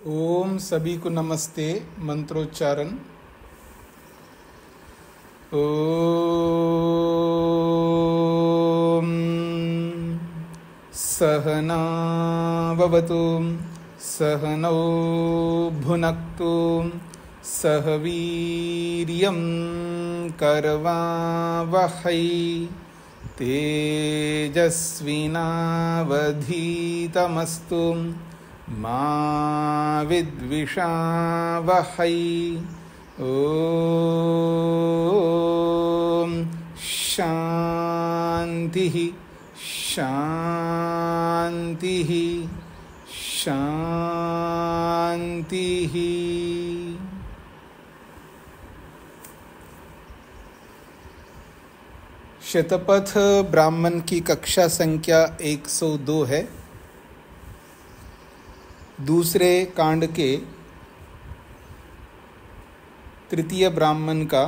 ओम सभी को नमस्ते। मंत्रोच्चारण। ओम सहना भवतु सहनौ भुनक्तु सह वीर्यं करवावहै तेजस्विनावधीतमस्तु मा विद्विषावहै। ओम शांति शांति शांति। शतपथ ब्राह्मण की कक्षा संख्या 102 है। दूसरे कांड के तृतीय ब्राह्मण का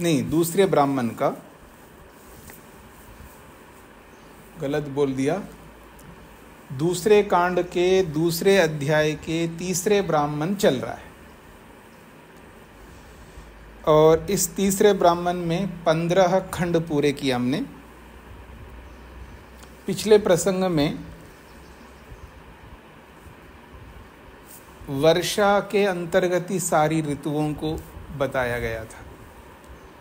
नहीं, दूसरे ब्राह्मण का, गलत बोल दिया। दूसरे कांड के दूसरे अध्याय के तीसरे ब्राह्मण चल रहा है और इस तीसरे ब्राह्मण में 15 खंड पूरे किए हमने। पिछले प्रसंग में वर्षा के अंतर्गत ही सारी ऋतुओं को बताया गया था।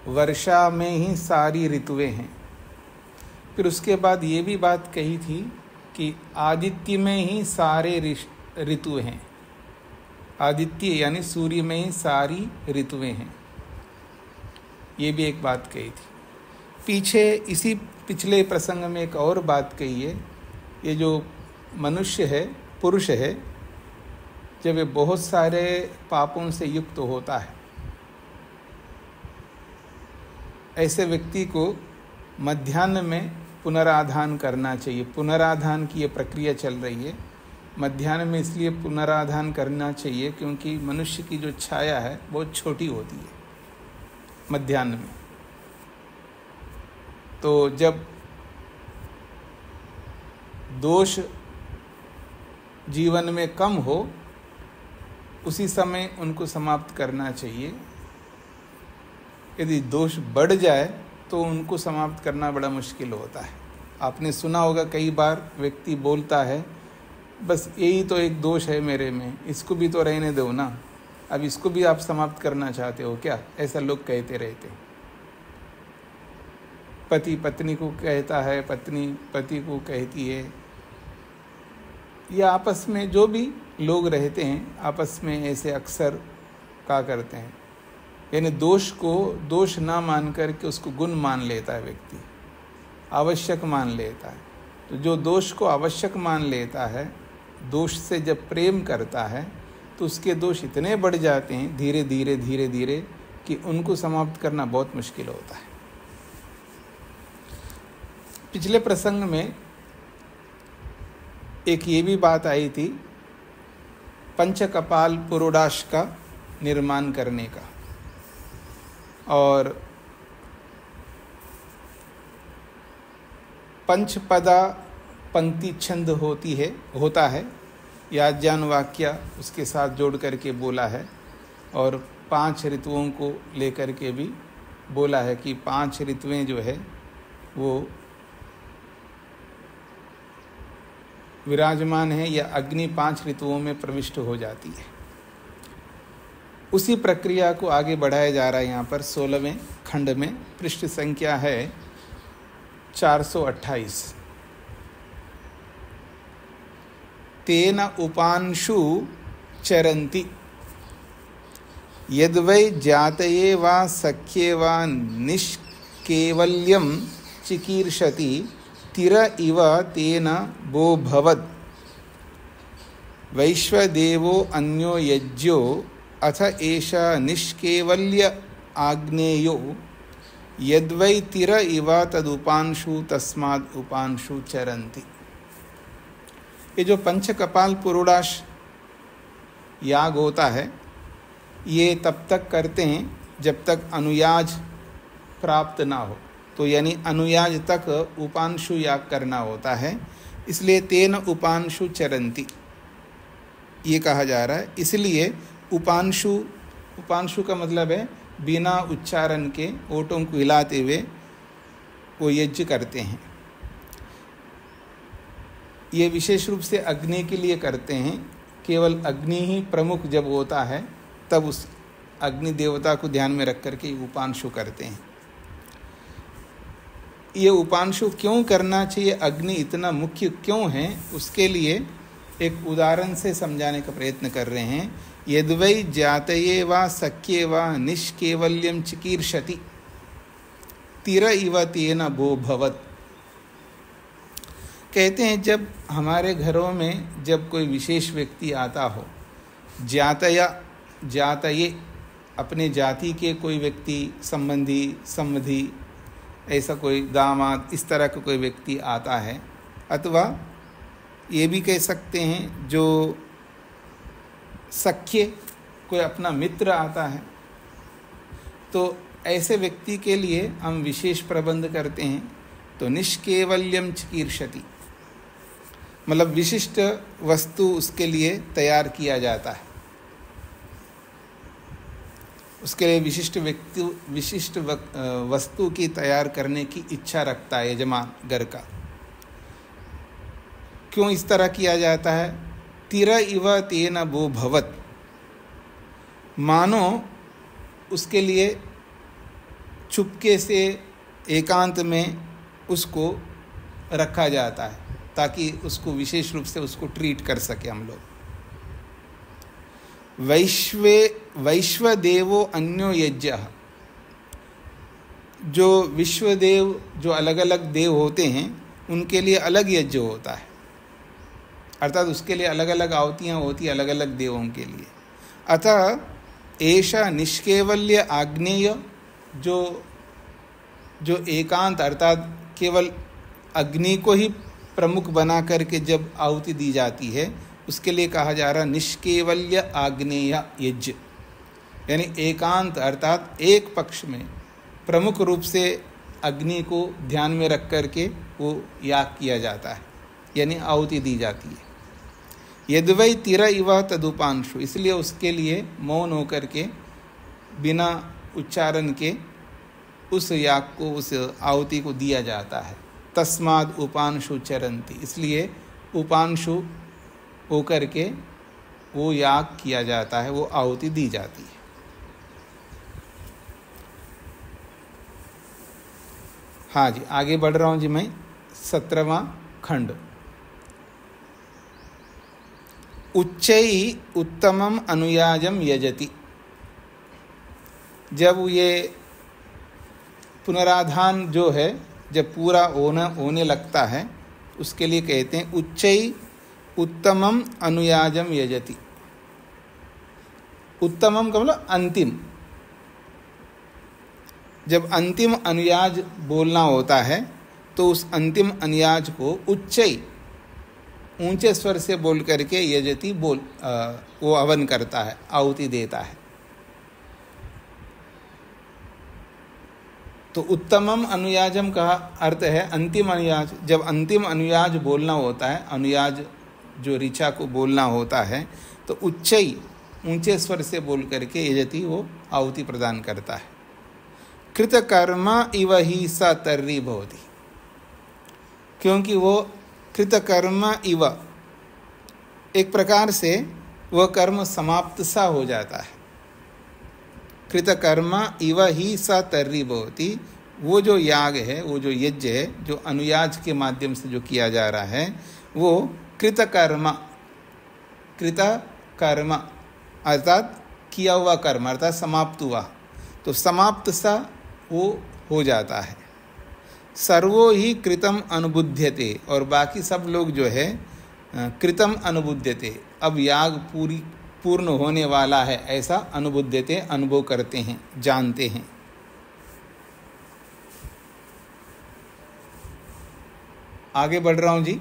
वर्षा में ही सारी ऋतुएं हैं। फिर उसके बाद ये भी बात कही थी कि आदित्य में ही सारे ऋतु हैं। आदित्य यानी सूर्य में ही सारी ऋतुएं हैं। ये भी एक बात कही थी। पीछे इसी पिछले प्रसंग में एक और बात कही है। ये जो मनुष्य है, पुरुष है, जब ये बहुत सारे पापों से युक्त होता है, ऐसे व्यक्ति को मध्याह्न में पुनराधान करना चाहिए। पुनराधान की ये प्रक्रिया चल रही है। मध्याह्न में इसलिए पुनराधान करना चाहिए क्योंकि मनुष्य की जो छाया है बहुत छोटी होती है मध्याह्न में। तो जब दोष जीवन में कम हो उसी समय उनको समाप्त करना चाहिए। यदि दोष बढ़ जाए तो उनको समाप्त करना बड़ा मुश्किल होता है। आपने सुना होगा कई बार व्यक्ति बोलता है, बस यही तो एक दोष है मेरे में, इसको भी तो रहने दो ना, अब इसको भी आप समाप्त करना चाहते हो क्या? ऐसा लोग कहते रहते। पति पत्नी को कहता है, पत्नी पति को कहती है, या आपस में जो भी लोग रहते हैं आपस में ऐसे अक्सर क्या करते हैं, यानी दोष को दोष ना मान करके उसको गुण मान लेता है व्यक्ति, आवश्यक मान लेता है। तो जो दोष को आवश्यक मान लेता है, दोष से जब प्रेम करता है तो उसके दोष इतने बढ़ जाते हैं धीरे धीरे धीरे धीरे कि उनको समाप्त करना बहुत मुश्किल होता है। पिछले प्रसंग में एक ये भी बात आई थी पंचकपाल पुरोडाश का निर्माण करने का, और पंचपदा पंक्ति छंद होता है, याज्ञान वाक्य उसके साथ जोड़ करके बोला है, और 5 ऋतुओं को लेकर के भी बोला है कि 5 ऋतुएं जो है वो विराजमान है या अग्नि 5 ऋतुओं में प्रविष्ट हो जाती है। उसी प्रक्रिया को आगे बढ़ाया जा रहा है यहाँ पर 16वें खंड में। पृष्ठ संख्या है 428। तेन उपांशु चरन्ति यद्वै जातये वा सख्ये वा निष्केवल्यं चिकीर्षति तिर इव तेन वो भवत् वैश्वदेवो अन्यो यज्ञो अथ एषा निष्केवल्य आग्नेयो यद्वै तिर इव तदुपांशु तस्माद् उपांशु चरन्ति। ये जो पंचकपाल पुरोडाश याग होता है, ये तब तक करते हैं जब तक अनुयाज प्राप्त ना हो। तो यानी अनुयाज तक उपांशु याग करना होता है। इसलिए तेन उपांशु चरंती ये कहा जा रहा है। इसलिए उपांशु का मतलब है बिना उच्चारण के ओठों को हिलाते हुए वो यज्ञ करते हैं। ये विशेष रूप से अग्नि के लिए करते हैं। केवल अग्नि ही प्रमुख जब होता है तब उस अग्नि देवता को ध्यान में रख करके उपांशु करते हैं। ये उपांशु क्यों करना चाहिए, अग्नि इतना मुख्य क्यों है, उसके लिए एक उदाहरण से समझाने का प्रयत्न कर रहे हैं। यद्वै जातये वा सख्ये वा निष्केवल्यम चिकीर्षति तीर इव तेन भो भवत। कहते हैं जब हमारे घरों में जब कोई विशेष व्यक्ति आता हो, जातये अपने जाति के कोई व्यक्ति, संबंधी ऐसा कोई दामाद, इस तरह का कोई व्यक्ति आता है, अथवा ये भी कह सकते हैं जो सख्य कोई अपना मित्र आता है, तो ऐसे व्यक्ति के लिए हम विशेष प्रबंध करते हैं। तो निष्केवल्यम चिकीर्षति मतलब विशिष्ट वस्तु उसके लिए तैयार किया जाता है। उसके लिए विशिष्ट वस्तु की तैयार करने की इच्छा रखता है यजमान घर का। क्यों इस तरह किया जाता है? तीर इव तेन भो भवत, मानो उसके लिए चुपके से एकांत में उसको रखा जाता है ताकि उसको विशेष रूप से उसको ट्रीट कर सके हम लोग। वैश्वदेवो अन्यो यज्ञः, जो विश्वदेव जो अलग अलग देव होते हैं उनके लिए अलग यज्ञ होता है, अर्थात उसके लिए अलग अलग आहुतियाँ होती अलग अलग देवों के लिए। अतः ऐसा निष्केवल्य आग्नेय, जो एकांत अर्थात केवल अग्नि को ही प्रमुख बना करके जब आहुति दी जाती है, उसके लिए कहा जा रहा निष्केवल्य आग्नेय यज्ञ, यानी एकांत अर्थात एक पक्ष में प्रमुख रूप से अग्नि को ध्यान में रख करके वो याग किया जाता है, यानी आहुति दी जाती है। यद्वै तीर इव तदुपांशु, इसलिए उसके लिए मौन होकर के बिना उच्चारण के उस याग को, उस आहुति को दिया जाता है। तस्माद उपांशु चरंती, इसलिए उपांशु होकर के वो याग किया जाता है, वो आहुति दी जाती है। हाँ जी, आगे बढ़ रहा हूँ जी मैं। 17वां खंड। उच्चै उत्तमम अनुयाजम यजति, जब ये पुनराधान जो है जब पूरा होने लगता है, उसके लिए कहते हैं उच्चै उत्तमम अनुयाजम यजति। उत्तमम का मतलब अंतिम, जब अंतिम अनुयाज बोलना होता है तो उस अंतिम अनुयाज को उच्चै ऊंचे स्वर से बोल करके यजति वो हवन करता है, आहुति देता है। तो उत्तमम अनुयाजम का अर्थ है अंतिम अनुयाज। जब अंतिम अनुयाज बोलना होता है, अनुयाज जो ऋचा को बोलना होता है, तो उच्चई ऊंचे स्वर से बोल करके यजति वो आहुति प्रदान करता है। कृतकर्मा इव ही स तर्री भवति, क्योंकि वो कृतकर्मा इव एक प्रकार से वह कर्म समाप्त सा हो जाता है। कृतकर्मा इव ही स तर्री भवति, वो जो याग है, वो जो यज्ञ है, जो अनुयाज के माध्यम से जो किया जा रहा है, वो कृतकर्मा अर्थात किया हुआ कर्म अर्थात समाप्त हुआ, तो समाप्त सा वो हो जाता है। सर्वो ही कृतम अनुबुध्यते, और बाकी सब लोग जो है कृतम अनुबुध्यते, अब याग पूर्ण होने वाला है ऐसा अनुबुध्यते अनुभव करते हैं, जानते हैं। आगे बढ़ रहा हूं जी।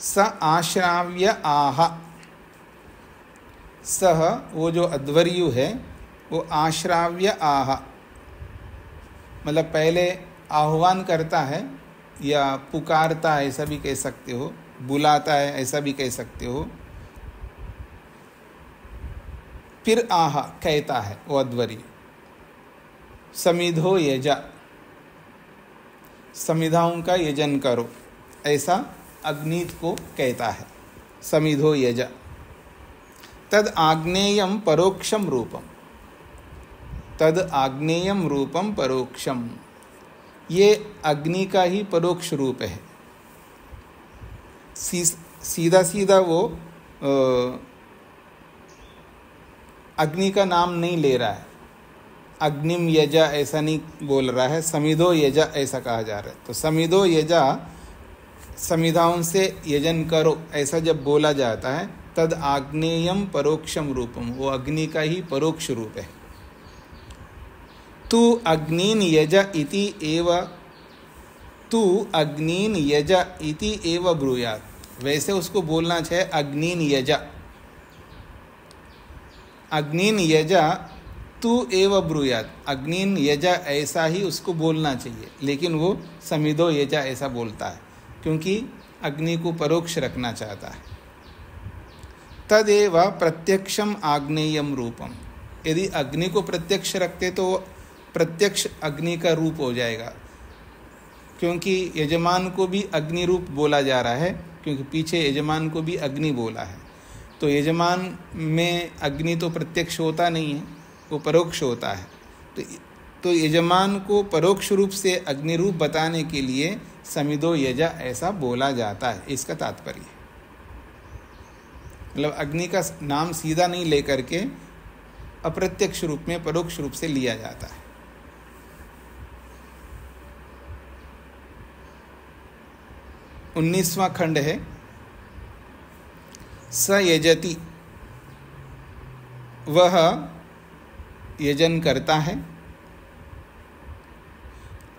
स आश्राव्य आह, सह वो जो अध्वर्यु है वो आश्राव्य आह, मतलब पहले आह्वान करता है या पुकारता है, ऐसा भी कह सकते हो, बुलाता है ऐसा भी कह सकते हो, फिर आह कहता है वो अध्वर्य। समिधो यजा, समिधाओं का यजन करो, ऐसा अग्नित को कहता है। समिधो यजा। तद आग्नेयम परोक्षम रूपम, तद आग्नेयम रूपम परोक्षम, ये अग्नि का ही परोक्ष रूप है। सीधा सीधा वो अग्नि का नाम नहीं ले रहा है, अग्निम यजा ऐसा नहीं बोल रहा है, समिधो यजा ऐसा कहा जा रहा है। तो समिधो यजा, समिधाओं से यजन करो, ऐसा जब बोला जाता है, तद आग्नेयम परोक्षम रूपम, वो अग्नि का ही परोक्ष रूप है। तू अग्निन यज इति एव, तू अग्निन यज इति एव ब्रूयात, वैसे उसको बोलना चाहिए अग्निन यजा, अग्निन यजा तू एव ब्रूयात, अग्निन यजा ऐसा ही उसको बोलना चाहिए, लेकिन वो समिधो यजा ऐसा बोलता है क्योंकि अग्नि को परोक्ष रखना चाहता है। तदेव प्रत्यक्षम आग्नेयम रूपम, यदि अग्नि को प्रत्यक्ष रखते तो प्रत्यक्ष अग्नि का रूप हो जाएगा, क्योंकि यजमान को भी अग्नि रूप बोला जा रहा है, क्योंकि पीछे यजमान को भी अग्नि बोला है। तो यजमान में अग्नि तो प्रत्यक्ष होता नहीं है, वो परोक्ष होता है। तो यजमान को परोक्ष रूप से अग्नि रूप बताने के लिए समिधो यजा ऐसा बोला जाता है, इसका तात्पर्य। मतलब अग्नि का नाम सीधा नहीं लेकर के अप्रत्यक्ष रूप में परोक्ष रूप से लिया जाता है। 19वां खंड है, स यजति, वह यजन करता है।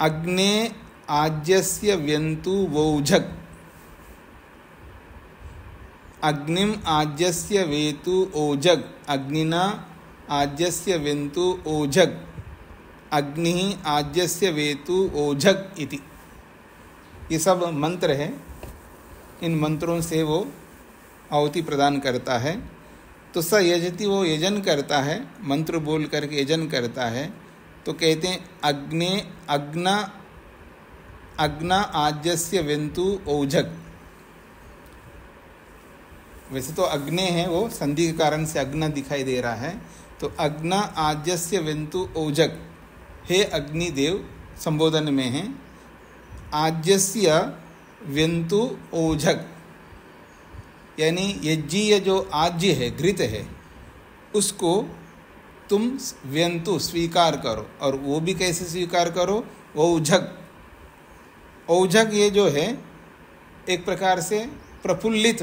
अग्ने आज्यस्य व्यन्तु वौझक, अग्निम आज्यस्य वेतु ओजग, अग्निना आज्यस्य व्यन्तु ओजग, अग्नि आज्यस्य वेतु ओजग इति। ये सब मंत्र है, इन मंत्रों से वो आहुति प्रदान करता है। तो स यजति, वो यजन करता है, मंत्र बोल करके यजन करता है। तो कहते हैं अग्ने अग्ना आज्यस्य व्यन्तु ओजग, वैसे तो अग्ने है, वो संधि के कारण से अग्ना दिखाई दे रहा है। तो अग्ना आज्यस्य व्यन्तु ओजग, हे अग्निदेव संबोधन में है। आज्यस्य व्यन्तु ओजग, यानी यज्ञीय जो आज्य है, घृत है, उसको तुम व्यन्तु स्वीकार करो। और वो भी कैसे स्वीकार करो? ओझग, ओझग ये जो है एक प्रकार से प्रफुल्लित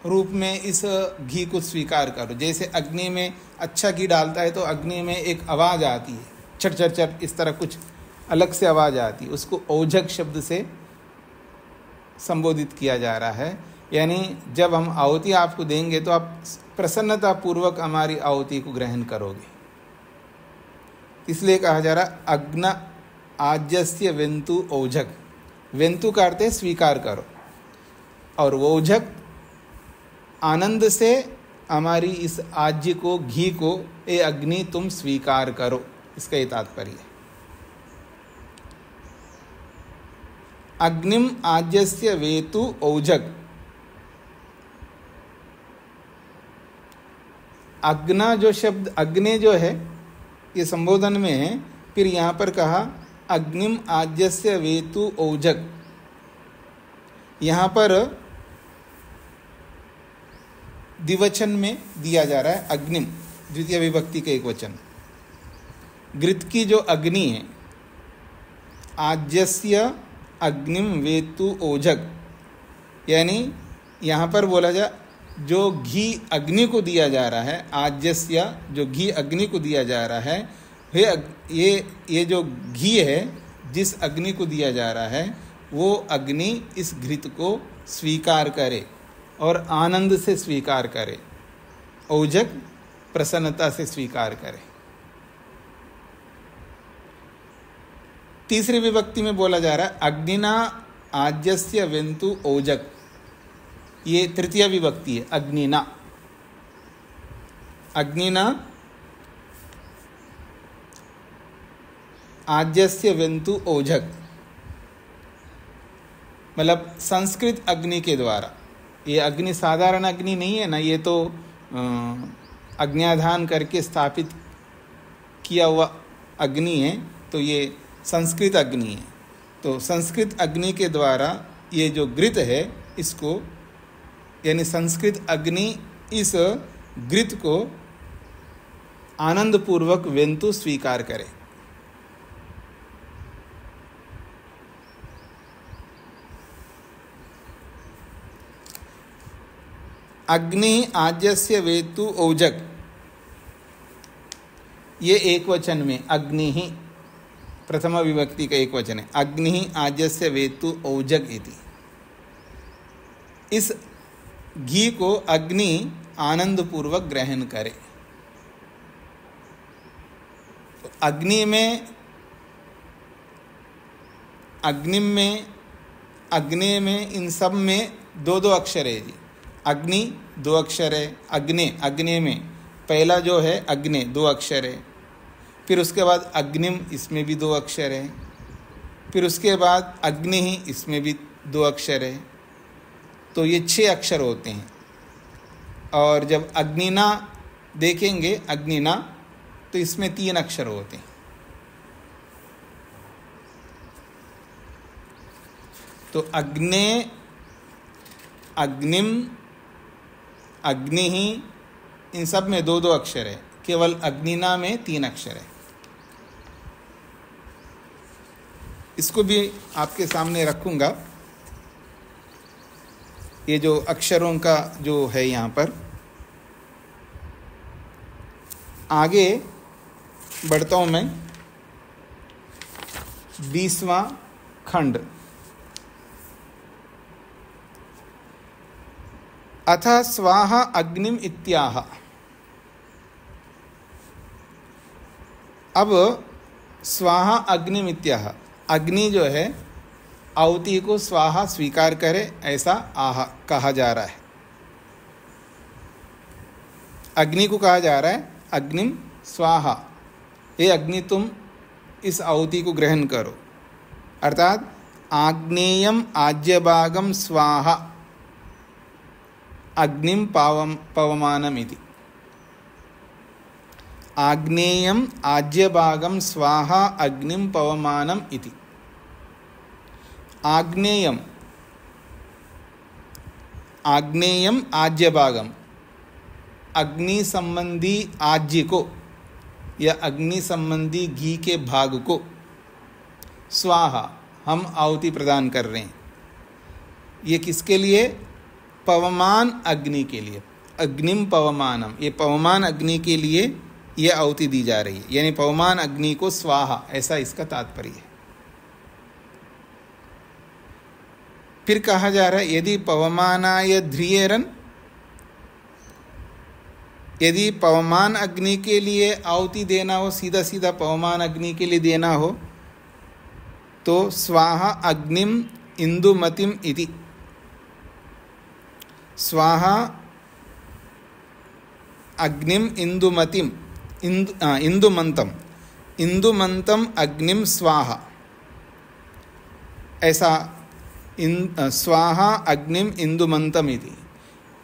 रूप में इस घी को स्वीकार करो। जैसे अग्नि में अच्छा घी डालता है तो अग्नि में एक आवाज़ आती है, चट चट चट, इस तरह कुछ अलग से आवाज़ आती है, उसको ओझग शब्द से संबोधित किया जा रहा है। यानी जब हम आहुति आपको देंगे तो आप प्रसन्नता पूर्वक हमारी आहुति को ग्रहण करोगे, इसलिए कहा जा रहा अग्न आज्यस्य व्यन्तु ओझग। व्यन्तु का अर्थ है स्वीकार करो, और ओझग आनंद से हमारी इस आज्य को, घी को, ए अग्नि तुम स्वीकार करो, इसका ये तात्पर्य है। अग्निम आज्यस्य वेतु ओझग, अग्ना जो शब्द, अग्नि जो है ये संबोधन में है, फिर यहाँ पर कहा अग्निम आज्यस्य वेतु ओझग। यहाँ पर द्विवचन में दिया जा रहा है अग्निम, द्वितीय विभक्ति के एक वचन। घृत की जो अग्नि है, आज्यस्य अग्निम वेतु ओझग, यानी यहाँ पर बोला जा जो घी अग्नि को दिया जा रहा है, आज्यस्य जो घी अग्नि को दिया जा रहा है, ये जो घी है जिस अग्नि को दिया जा रहा है, वो अग्नि इस घृत को स्वीकार करे और आनंद से स्वीकार करे, ओझग प्रसन्नता से स्वीकार करे। तीसरी विभक्ति में बोला जा रहा है अग्निना आज्यस्य वेन्तु ओजक, ये तृतीय विभक्ति है। अग्निना, अग्निना आज्यस्य वेन्तु ओजक, मतलब संस्कृत अग्नि के द्वारा। ये अग्नि साधारण अग्नि नहीं है ना, ये तो अग्न्याधान करके स्थापित किया हुआ अग्नि है, तो ये संस्कृत अग्नि है। तो संस्कृत अग्नि के द्वारा ये जो घृत है इसको, यानी संस्कृत अग्नि इस घृत को आनंद पूर्वक वेन्तु स्वीकार करे। अग्नि आज्यस्य वेतु ओजक, ये एक वचन में अग्नि ही प्रथम विभक्ति का एक वचन है। अग्नि आज्यस्य वेतु ओजक इति। इस घी को अग्नि आनंद पूर्वक ग्रहण करे। तो अग्नि में, अग्नि में इन सब में दो दो अक्षर है जी। अग्नि दो अक्षर है, अग्नि में पहला जो है अग्नि दो अक्षर है, फिर उसके बाद अग्निम इसमें भी दो अक्षर है, फिर उसके बाद अग्नि ही इसमें भी दो अक्षर है। तो ये 6 अक्षर होते हैं। और जब अग्निना देखेंगे, अग्निना, तो इसमें 3 अक्षर होते हैं। तो अग्ने, अग्निम, अग्नि ही, इन सब में दो दो अक्षर है। केवल अग्निना में 3 अक्षर है। इसको भी आपके सामने रखूंगा। ये जो अक्षरों का जो है यहाँ पर, आगे बढ़ता हूँ मैं। 20वां खंड। अथ स्वाहा अग्निम इत्याह। अब स्वाहा अग्निम इत्याह, अग्नि जो है आहुति को स्वाहा स्वीकार करे, ऐसा आह कहा जा रहा है। अग्नि को कहा जा रहा है अग्निम स्वाहा, हे अग्नि तुम इस आहुति को ग्रहण करो। अर्थात आग्नेयम आज्यभागम स्वाहा अग्निम पवमानम इति। आग्नेयम आज्यभागम स्वाहा अग्निम पवमानम इति। आग्नेयम, आग्नेयम आज्यभागम, अग्नि संबंधी आज्य को या अग्नि संबंधी घी के भाग को, स्वाहा हम आहुति प्रदान कर रहे हैं। ये किसके लिए? पवमान अग्नि के लिए। अग्निम पवमानम, ये पवमान अग्नि के लिए यह आहुति दी जा रही है, यानी पवमान अग्नि को स्वाहा, ऐसा इसका तात्पर्य है। फिर कहा जा रहा है यदि पवमानाय ध्रियेरन, यदि पवमान अग्नि के लिए आहुति देना हो, सीधा सीधा पवमान अग्नि के लिए देना हो, तो स्वाहा अग्निम इंदुमतिम इति। स्वाहा अग्निम इंदुमतिम, इंदुमंतम, इंदुमंतम अग्निम स्वाहा, ऐसा स्वाहा अग्निम इंदुमंतम इति।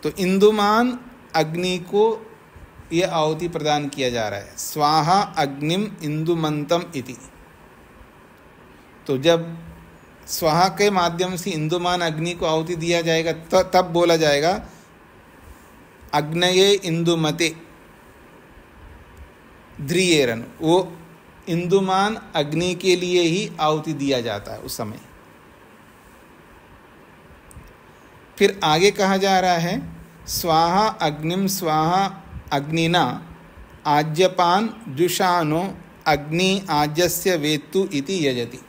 तो इंदुमान अग्नि को यह आहुति प्रदान किया जा रहा है, स्वाहा अग्निम इंदुमंतम इति। तो जब स्वाहा के माध्यम से इंदुमान अग्नि को आहुति दिया जाएगा तब बोला जाएगा अग्नये इंदुमते ध्रियेरन, वो इंदुमान अग्नि के लिए ही आहुति दिया जाता है उस समय। फिर आगे कहा जा रहा है स्वाहा अग्निम स्वाहा अग्निना आज्यपान जुषानो अग्नि आज्यस्य वेत्तु इति यजति।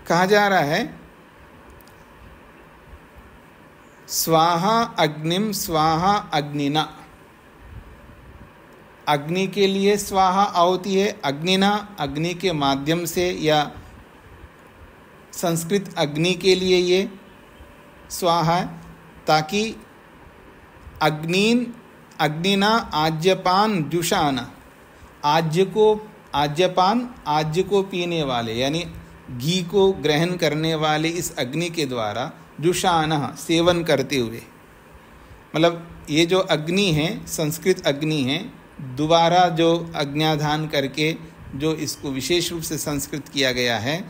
कहा जा रहा है स्वाहा अग्निम स्वाहा अग्निना, अग्नि के लिए स्वाहा आहुति है, अग्निना अग्नि के माध्यम से, या संस्कृत अग्नि के लिए ये स्वाहा है, ताकि अग्निना आज्यपान जुषाना, आज्यपान आज्य को पीने वाले यानी घी को ग्रहण करने वाले इस अग्नि के द्वारा जुषाना सेवन करते हुए, मतलब ये जो अग्नि है संस्कृत अग्नि है, दोबारा जो अज्ञाधान करके जो इसको विशेष रूप से संस्कृत किया गया है,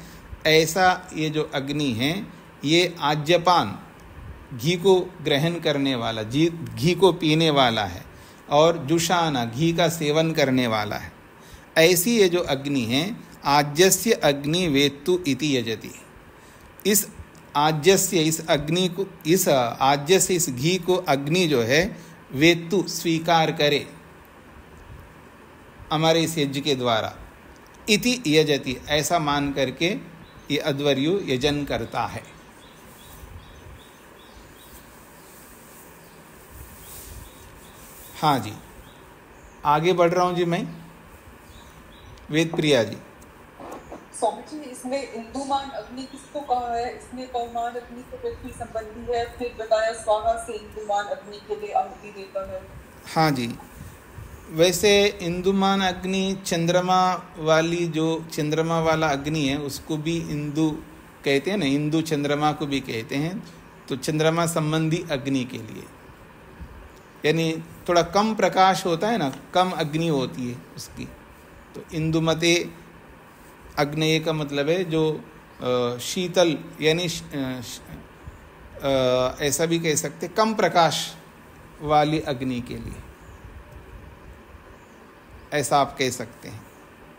ऐसा ये जो अग्नि है ये आज्यपान घी को ग्रहण करने वाला, घी को पीने वाला है, और जुषाना घी का सेवन करने वाला है। ऐसी ये जो अग्नि है आज्यस्य अग्नि वेत्तु इति यजति, इस आज्यस्य इस अग्नि को, इस आज्य से इस घी को अग्नि जो है वेत्तु स्वीकार करे हमारे इस यज्ञ के द्वारा, इति यजति ऐसा मान करके ये अध्वर्यु यजन करता है। हाँ जी, आगे बढ़ रहा हूँ जी मैं। वेद प्रिया जी। स्वामी जी, इसमें इंदुमान अग्नि किसको कहा है? इसमें पवमान अग्नि तो पृथ्वी संबंधी है, फिर बताया स्वाहा से इंदुमान अग्नि के लिए आहुति देता है। हाँ जी, वैसे इंदुमान अग्नि चंद्रमा वाली, जो चंद्रमा वाला अग्नि है उसको भी इंदु कहते हैं ना, इंदु चंद्रमा को भी कहते हैं, तो चंद्रमा संबंधी अग्नि के लिए, यानी थोड़ा कम प्रकाश होता है ना, कम अग्नि होती है उसकी, तो इंदुमते अग्नेय का मतलब है जो शीतल, यानी ऐसा भी कह सकते कम प्रकाश वाली अग्नि के लिए, ऐसा आप कह सकते हैं।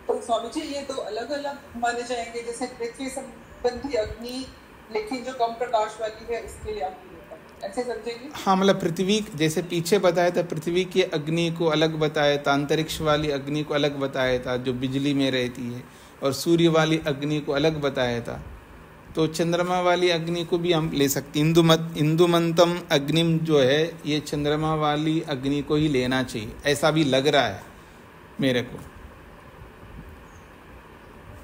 तो स्वामी जी ये तो अलग अलग माने जाएंगे, जैसे पृथ्वी संबंधी अग्नि लेकिन जो कम प्रकाश वाली है उसके लिए आहुति देता है, ऐसे समझेंगे? हाँ, मतलब पृथ्वी जैसे पीछे बताया था, पृथ्वी की अग्नि को अलग बताया था, अंतरिक्ष वाली अग्नि को अलग बताया था जो बिजली में रहती है, और सूर्य वाली अग्नि को अलग बताया था, तो चंद्रमा वाली अग्नि को भी हम ले सकते। इंदुमंतम अग्निम जो है ये चंद्रमा वाली अग्नि को ही लेना चाहिए, ऐसा भी लग रहा है मेरे को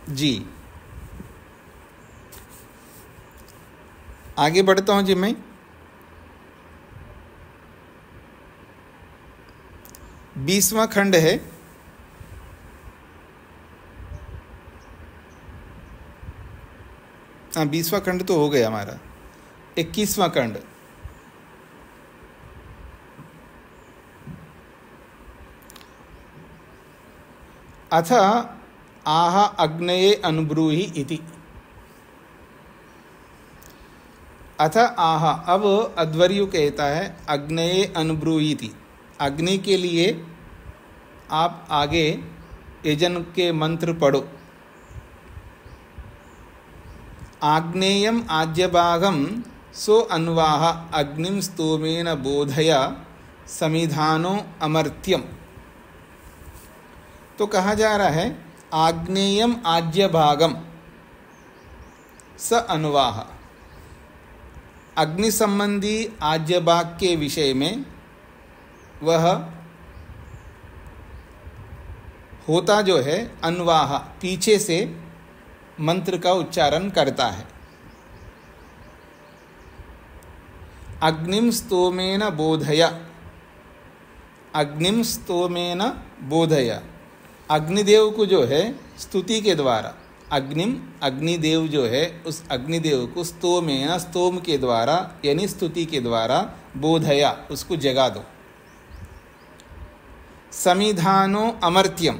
जी। आगे बढ़ता हूं जी मैं। 20वां खंड है, हाँ 20वां खंड तो हो गया हमारा। 21वां खंड, अथ आह अग्नये अनुब्रूहि इति। अथ आह, अब अध्वर्यु कहता है अग्नये अनुब्रूहि इति, अग्नि के लिए आप आगे यजन के मंत्र पढ़ो। आग्नेयम आज्यभागम सो अन्वाह अग्निम स्तोमेन बोधया समिधानो अमर्त्यम। तो कहा जा रहा है आग्नेयम आज्यभागम स अनुवाह, अग्नि संबंधी आज्यभाग के विषय में वह होता जो है अन्वाह, पीछे से मंत्र का उच्चारण करता है। अग्निम स्तोमेन बोधया, अग्निम स्तोमेन बोधया, अग्निदेव को जो है स्तुति के द्वारा, अग्निदेव जो है उस अग्निदेव को स्तोमेन, स्तोम के द्वारा यानी स्तुति के द्वारा, बोधया उसको जगा दो। समिधानो अमर्त्यम,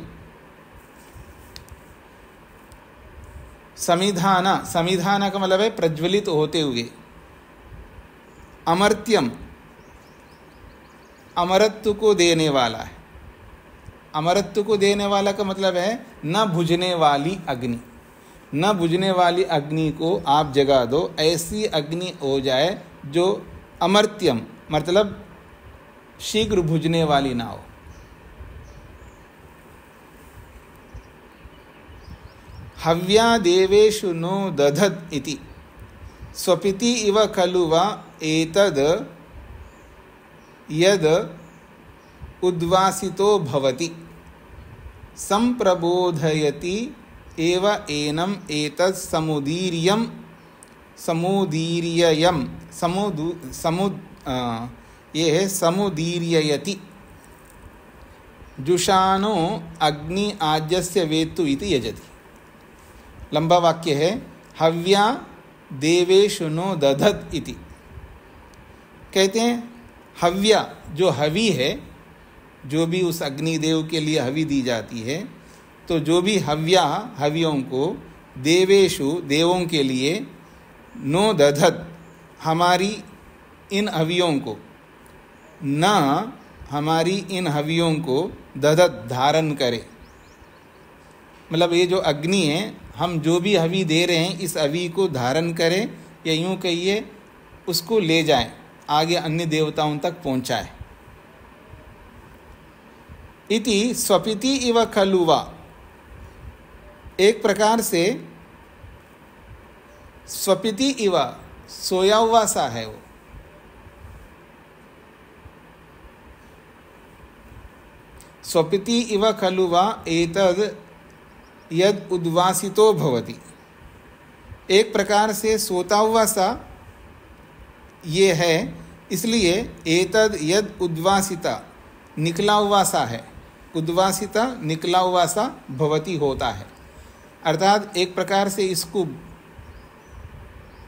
समिधाना का मतलब है प्रज्वलित होते हुए। अमर्त्यम, अमरत्व को देने वाला है। अमरत्व को देने वाला का मतलब है न बुझने वाली अग्नि, न बुझने वाली अग्नि को आप जगा दो, ऐसी अग्नि हो जाए जो अमर्त्यम मतलब शीघ्र बुझने वाली ना हो। हव्या देवेषु नो दधत् इति स्वपिति इव खलु वा एतद् यद् उद्वासितो भवति संप्रबोधयति एव एनम एतत् ये है समुदीर्ययति जुषानो अग्नि आज्यस्य वेत्तु इति यजति। लंबा वाक्य है। हव्या देवेषु नो दधत इति। कहते हैं हव्या जो हवि है, जो भी उस अग्निदेव के लिए हवि दी जाती है, तो जो भी हव्या हवियों को देवेषु देवों के लिए नो दधत हमारी इन हवियों को न हमारी इन हवियों को दधत धारण करे। मतलब ये जो अग्नि है, हम जो भी हवि दे रहे हैं इस हवि को धारण करें, या यूँ कहिए उसको ले जाएं, आगे अन्य देवताओं तक पहुँचाए। इति स्वपिति इव खलुवा। एक प्रकार से स्वपिति इव सोया हुआ सा है वो। स्वपिति इव खलुवा एतद् यद उद्वासितो भवति। एक प्रकार से सोता हुआ सा ये है, इसलिए एतद् यद उद्वासिता निकला हुआ सा है। उद्वासिता निकला हुआ सा भवति होता है। अर्थात एक प्रकार से इसको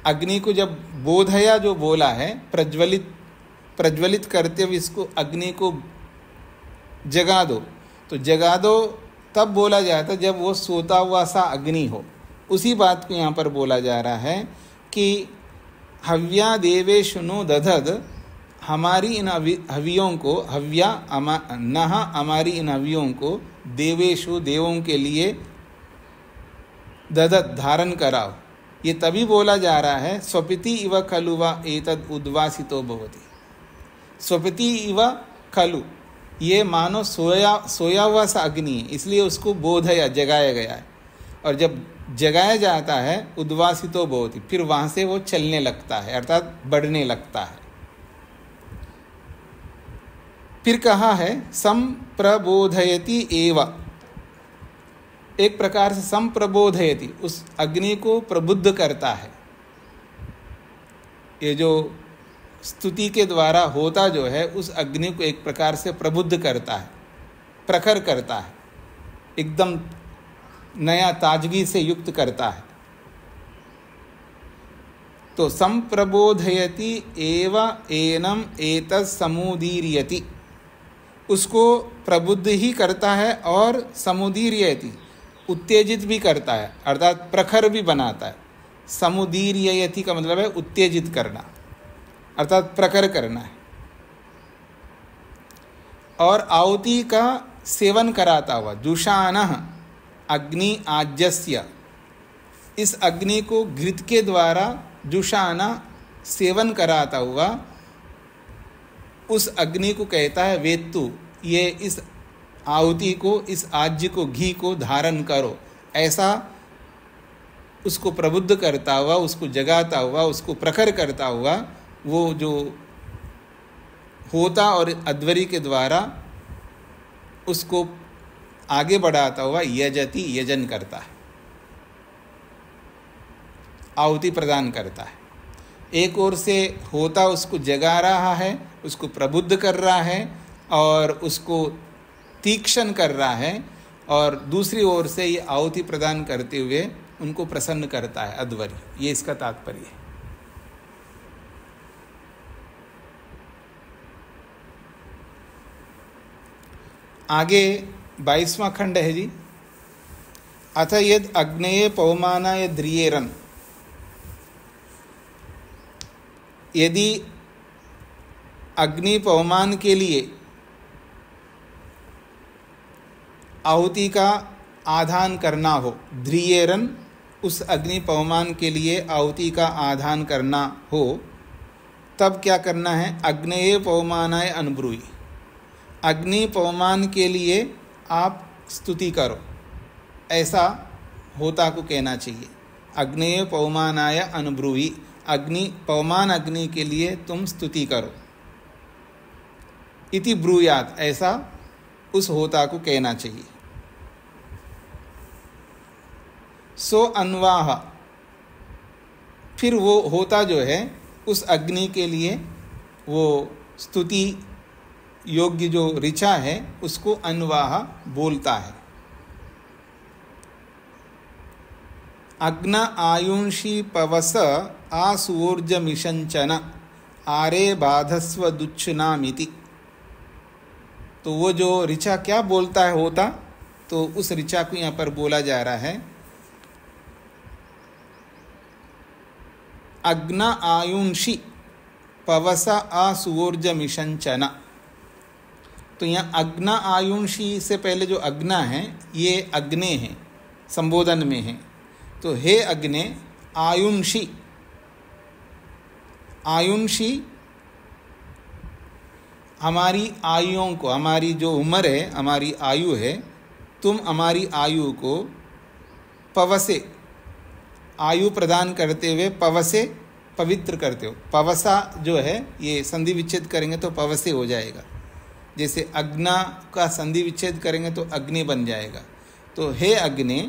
अग्नि को जब बोधया जो बोला है, प्रज्वलित करते हुए इसको अग्नि को जगा दो, तो जगा दो तब बोला जाता है जब वो सोता हुआ सा अग्नि हो। उसी बात को यहाँ पर बोला जा रहा है कि हव्या देवेषु नो दधद, हमारी इन हवियों को, हव्या नह हमारी इन हवियों को देवेषु देवों के लिए दधत धारण कराओ। ये तभी बोला जा रहा है स्वपिति इव खलुवा एतद् उद्वासितो भवति। स्वपिति इव खलु, ये मानो सोया हुआ सा अग्नि है, इसलिए उसको बोधया जगाया गया है। और जब जगाया जाता है उद्वासितो भवति, फिर वहाँ से वो चलने लगता है, अर्थात बढ़ने लगता है। फिर कहा है संप्रबोधयति एव। एक प्रकार से संप्रबोधयति, उस अग्नि को प्रबुद्ध करता है। ये जो स्तुति के द्वारा होता जो है, उस अग्नि को एक प्रकार से प्रबुद्ध करता है, प्रखर करता है, एकदम नया ताजगी से युक्त करता है। तो संप्रबोधयति एव एनम एतत् समुदीर्यति, उसको प्रबुद्ध ही करता है और समुदीर्यति उत्तेजित भी करता है, अर्थात प्रखर भी बनाता है। समुदीर्यति का मतलब है उत्तेजित करना, अर्थात प्रखर करना है। और आहुति का सेवन कराता हुआ, जुषानः अग्नि आज्यस्य, इस अग्नि को घृत के द्वारा जुषाना सेवन कराता हुआ उस अग्नि को कहता है वेत्तु, ये इस आहुति को, इस आज्य को, घी को धारण करो। ऐसा उसको प्रबुद्ध करता हुआ, उसको जगाता हुआ, उसको प्रखर करता हुआ, वो जो होता और अध्वरी के द्वारा उसको आगे बढ़ाता हुआ यजति, यजन करता है, आहुति प्रदान करता है। एक ओर से होता उसको जगा रहा है, उसको प्रबुद्ध कर रहा है और उसको तीक्ष्ण कर रहा है, और दूसरी ओर से ये आहुति प्रदान करते हुए उनको प्रसन्न करता है अध्वरी। ये इसका तात्पर्य है। आगे 22वां खंड है जी। अथ यद अग्नेय पवमानाय द्रियेरन, यदि अग्नि पवमान के लिए आहुति का आधान करना हो, ध्रियेरन उस अग्नि पवमान के लिए आहुति का आधान करना हो, तब क्या करना है? अग्नेय पवमानाय अनुभ्रूहि, अग्नि पवमान के लिए आप स्तुति करो, ऐसा होता को कहना चाहिए। अग्नेय पवमानाय अनुभ्रूहि, अग्नि पवमान अग्नि के लिए तुम स्तुति करो। इति ब्रूयात, ऐसा उस होता को कहना चाहिए। सो अन्वाह, फिर वो होता जो है उस अग्नि के लिए वो स्तुति योग्य जो ऋचा है उसको अन्वाह बोलता है। अग्न आयुंषि पवस आसूर्जमिषंचन आरे बाधस्व दुच्छुनामिति। तो वो जो ऋचा क्या बोलता है होता, तो उस ऋचा को यहाँ पर बोला जा रहा है अग्न आयुंषि पवस आसूर्जमिषंचन। तो यहाँ अग्न आयुंषि से पहले जो अग्ना है ये अग्ने हैं, संबोधन में है। तो हे अग्ने आयुंषि, आयुंषि हमारी आयुओं को, हमारी जो उम्र है, हमारी आयु है, तुम हमारी आयु को पवसे, आयु प्रदान करते हुए पवसे पवित्र करते हो। पवसा जो है ये संधि विच्छेद करेंगे तो पवसे हो जाएगा। जैसे अग्ना का संधि विच्छेद करेंगे तो अग्नि बन जाएगा। तो हे अग्नि,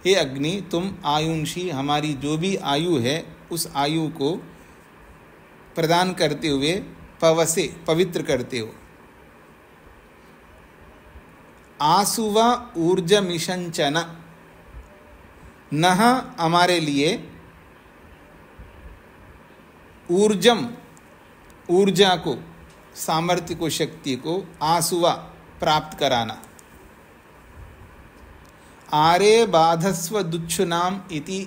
हे अग्नि तुम आयुंषी, हमारी जो भी आयु है उस आयु को प्रदान करते हुए पवसे पवित्र करते हो। आसुवा ऊर्जमिषंचन, नह हमारे लिए ऊर्जम, ऊर्जा को, सामर्थ्य को, शक्ति को, आसुवा प्राप्त कराना। आरे बाधस्व दुच्छुनाम इति,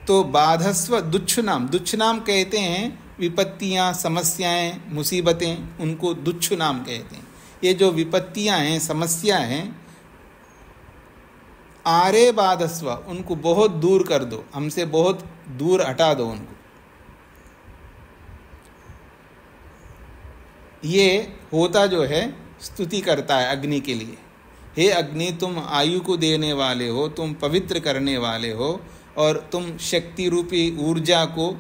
तो बाधस्व दुच्छुनाम, दुच्छुनाम कहते हैं विपत्तियां, समस्याएं, मुसीबतें, उनको दुच्छुनाम कहते हैं। ये जो विपत्तियां हैं, समस्या हैं, आरे बाधस्व, उनको बहुत दूर कर दो, हमसे बहुत दूर हटा दो उनको। ये होता जो है स्तुति करता है अग्नि के लिए। हे अग्नि तुम आयु को देने वाले हो, तुम पवित्र करने वाले हो, और तुम शक्ति रूपी ऊर्जा को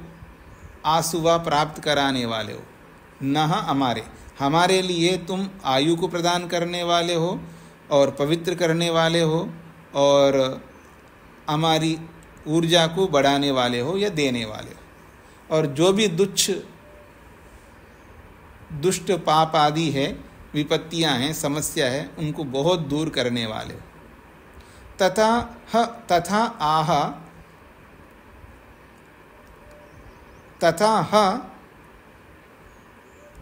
आसुवा प्राप्त कराने वाले हो। नह हमारे, हमारे लिए तुम आयु को प्रदान करने वाले हो और पवित्र करने वाले हो और हमारी ऊर्जा को बढ़ाने वाले हो या देने वाले हो। और जो भी दुष्ट पाप आदि है, विपत्तियां हैं, समस्या है, उनको बहुत दूर करने वाले हो। तथा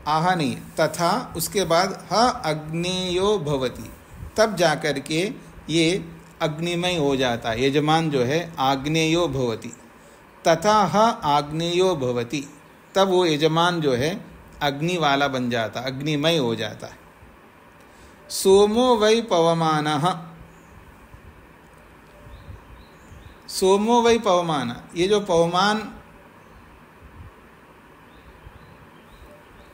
आह नहीं, तथा उसके बाद ह अग्नेयो भवति, तब जाकर के ये अग्निमय हो जाता है। यजमान जो है आग्नेयो भवति, तथा ह आग्नेयो भवति, तब वो यजमान जो है अग्नि वाला बन जाता, अग्निमय हो जाता है। सोमो वै पवमानः, सोमो वै पवमान, ये जो पवमान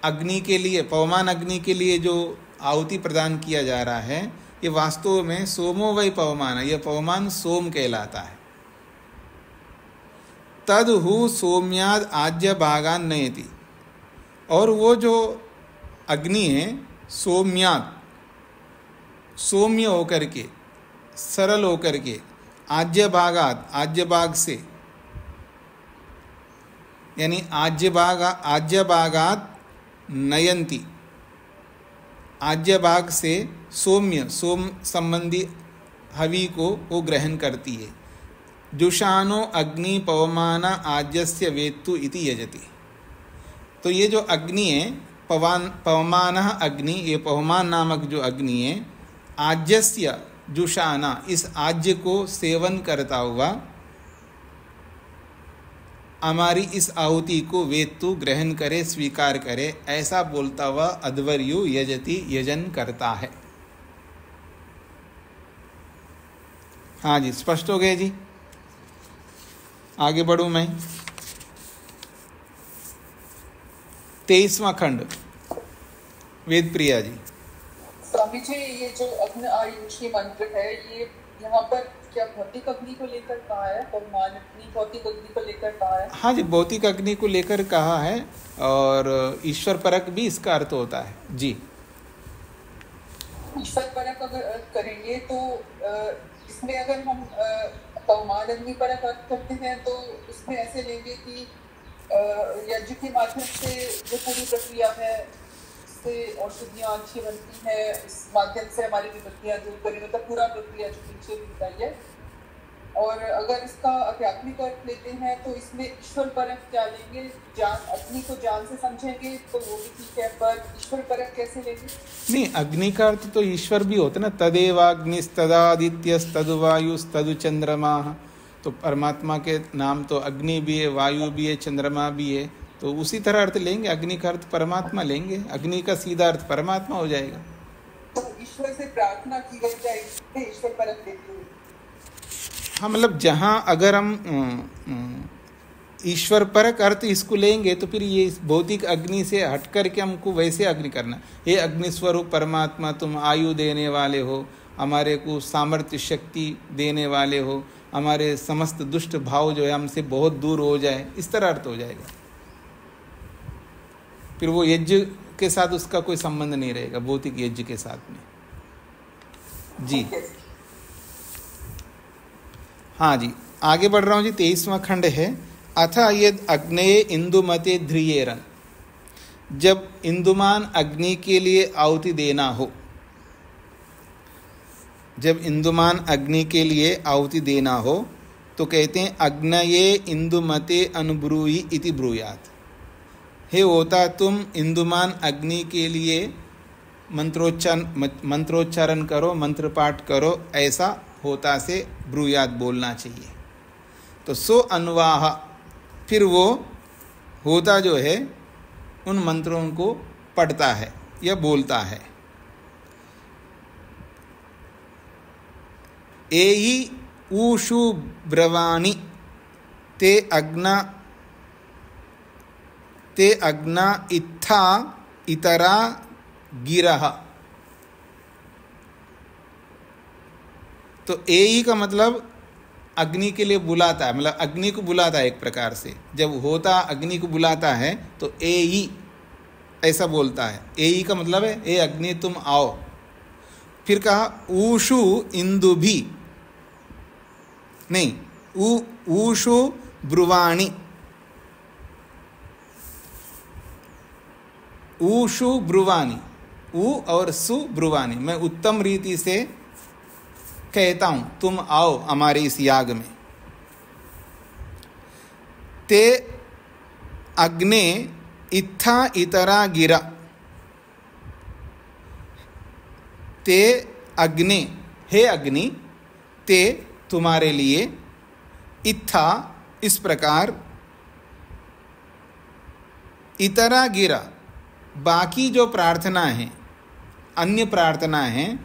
अग्नि के लिए, पवमान अग्नि के लिए जो आहुति प्रदान किया जा रहा है, ये वास्तव में सोमो वै पवमान, यह पवमान सोम कहलाता है। तद हु सोम्याद आज्य भागान नयति, और वो जो अग्नि है सोम्याद, सौम्य होकर के, सरल होकर के, आज्य भागात, आज्य भाग से, यानी आज्य भागात नयंती, आज्य भाग से सौम्य, सोम संबंधी हवि को वो ग्रहण करती है। जुषानो अग्नि पवमान आज्यस्य वेत्तु इति यजति। तो ये जो अग्नि है, पवमान अग्नि, ये पवमान नामक जो अग्नि है, आज्यस्य जुषाना, इस आज्य को सेवन करता हुआ हमारी इस आहुति को वेत्तु ग्रहण करे, स्वीकार करे, ऐसा बोलता हुआ अध्वर्यु यजति, यजन करता है। हाँ जी, स्पष्ट हो गए जी। आगे बढ़ूं मैं। 23वां खंड, वेद प्रिया जी। स्वामी जी, ये जो अग्नि आयुषी मंत्र है, ये यहाँ पर क्या भौतिक अग्नि को लेकर कहा है, परमान अग्नि भौतिक अग्नि को लेकर कहा है? हाँ जी, भौतिक अग्नि को लेकर कहा है, और ईश्वर परक भी इसका अर्थ होता है जी। ईश्वर परक अगर अर्थ करेंगे तो इसमें अगर हम परमान अग्नि परक अर्थ करते हैं तो इसमें ऐसे लेंगे कि यज्ञ के माध्यम से जो पूरी प्रक्रिया है इससे औषधियाँ अच्छी बनती हैं, इस माध्यम से हमारी विपत्तियाँ दूर करें, मतलब पूरा प्रक्रिया जो पीछे भी बताई है। और अगर इसका आध्यात्मिक अर्थ लेते हैं तो इसमें ईश्वर परक क्या लेंगे, जान अग्नि को जान से समझेंगे तो वो भी ठीक है, पर ईश्वर परक कैसे लेंगे? नहीं, अग्नि का अर्थ तो ईश्वर भी होता है ना, तदेवाग्निस्तदादित्यस्तदुवायुस्तदु चंद्रमा। तो परमात्मा के नाम तो अग्नि भी है, वायु भी है, चंद्रमा भी है, तो उसी तरह अर्थ लेंगे। अग्नि का अर्थ परमात्मा लेंगे, अग्नि का सीधा अर्थ परमात्मा हो जाएगा। तो ईश्वर से प्रार्थना की गई जाएगी ईश्वर परक लेते हुए। हाँ, मतलब जहाँ अगर हम ईश्वर परक अर्थ इसको लेंगे तो फिर ये भौतिक अग्नि से हट करके हमको वैसे अग्नि करना। हे अग्नि स्वरूप परमात्मा, तुम आयु देने वाले हो, हमारे को सामर्थ्य शक्ति देने वाले हो, हमारे समस्त दुष्ट भाव जो है हमसे बहुत दूर हो जाए, इस तरह अर्थ हो जाएगा। फिर वो यज्ञ के साथ उसका कोई संबंध नहीं रहेगा, भौतिक यज्ञ के साथ में जी। हाँ जी, आगे बढ़ रहा हूँ जी। 23वां खंड है, अथ यद अग्नेये इंदुमते ध्रियेरन। जब इंदुमान अग्नि के लिए आहुति देना हो, जब इंदुमान अग्नि के लिए आहुति देना हो तो कहते हैं अग्नये इंदुमते अनुब्रूहि इति ब्रूयात्। हे होता, तुम इंदुमान अग्नि के लिए मंत्रोच्चारण करो, मंत्र पाठ करो, ऐसा होता से ब्रूयात बोलना चाहिए। तो सो अनुवाह, फिर वो होता जो है उन मंत्रों को पढ़ता है या बोलता है। एहि ऊषु ब्रवाणि ते अग्ना इत्था इतरा गिरह। तो एई का मतलब अग्नि के लिए बुलाता है, मतलब अग्नि को बुलाता है एक प्रकार से। जब होता अग्नि को बुलाता है तो एई ऐसा बोलता है। एई का मतलब है ए अग्नि तुम आओ। फिर कहा ऊषु इंदुभि, नहीं, ऊषु ब्रुवाणि, ऊषु ब्रुवाणि, ऊ और सु ब्रुवाणि। मैं उत्तम रीति से कहता हूं, तुम आओ हमारे इस याग में। ते अग्ने इत्था इतरा गिरा। ते अग्नि, हे अग्नि, ते तुम्हारे लिए, इत्था इस प्रकार, इतरा गिरा बाकी जो प्रार्थना है, अन्य प्रार्थना है,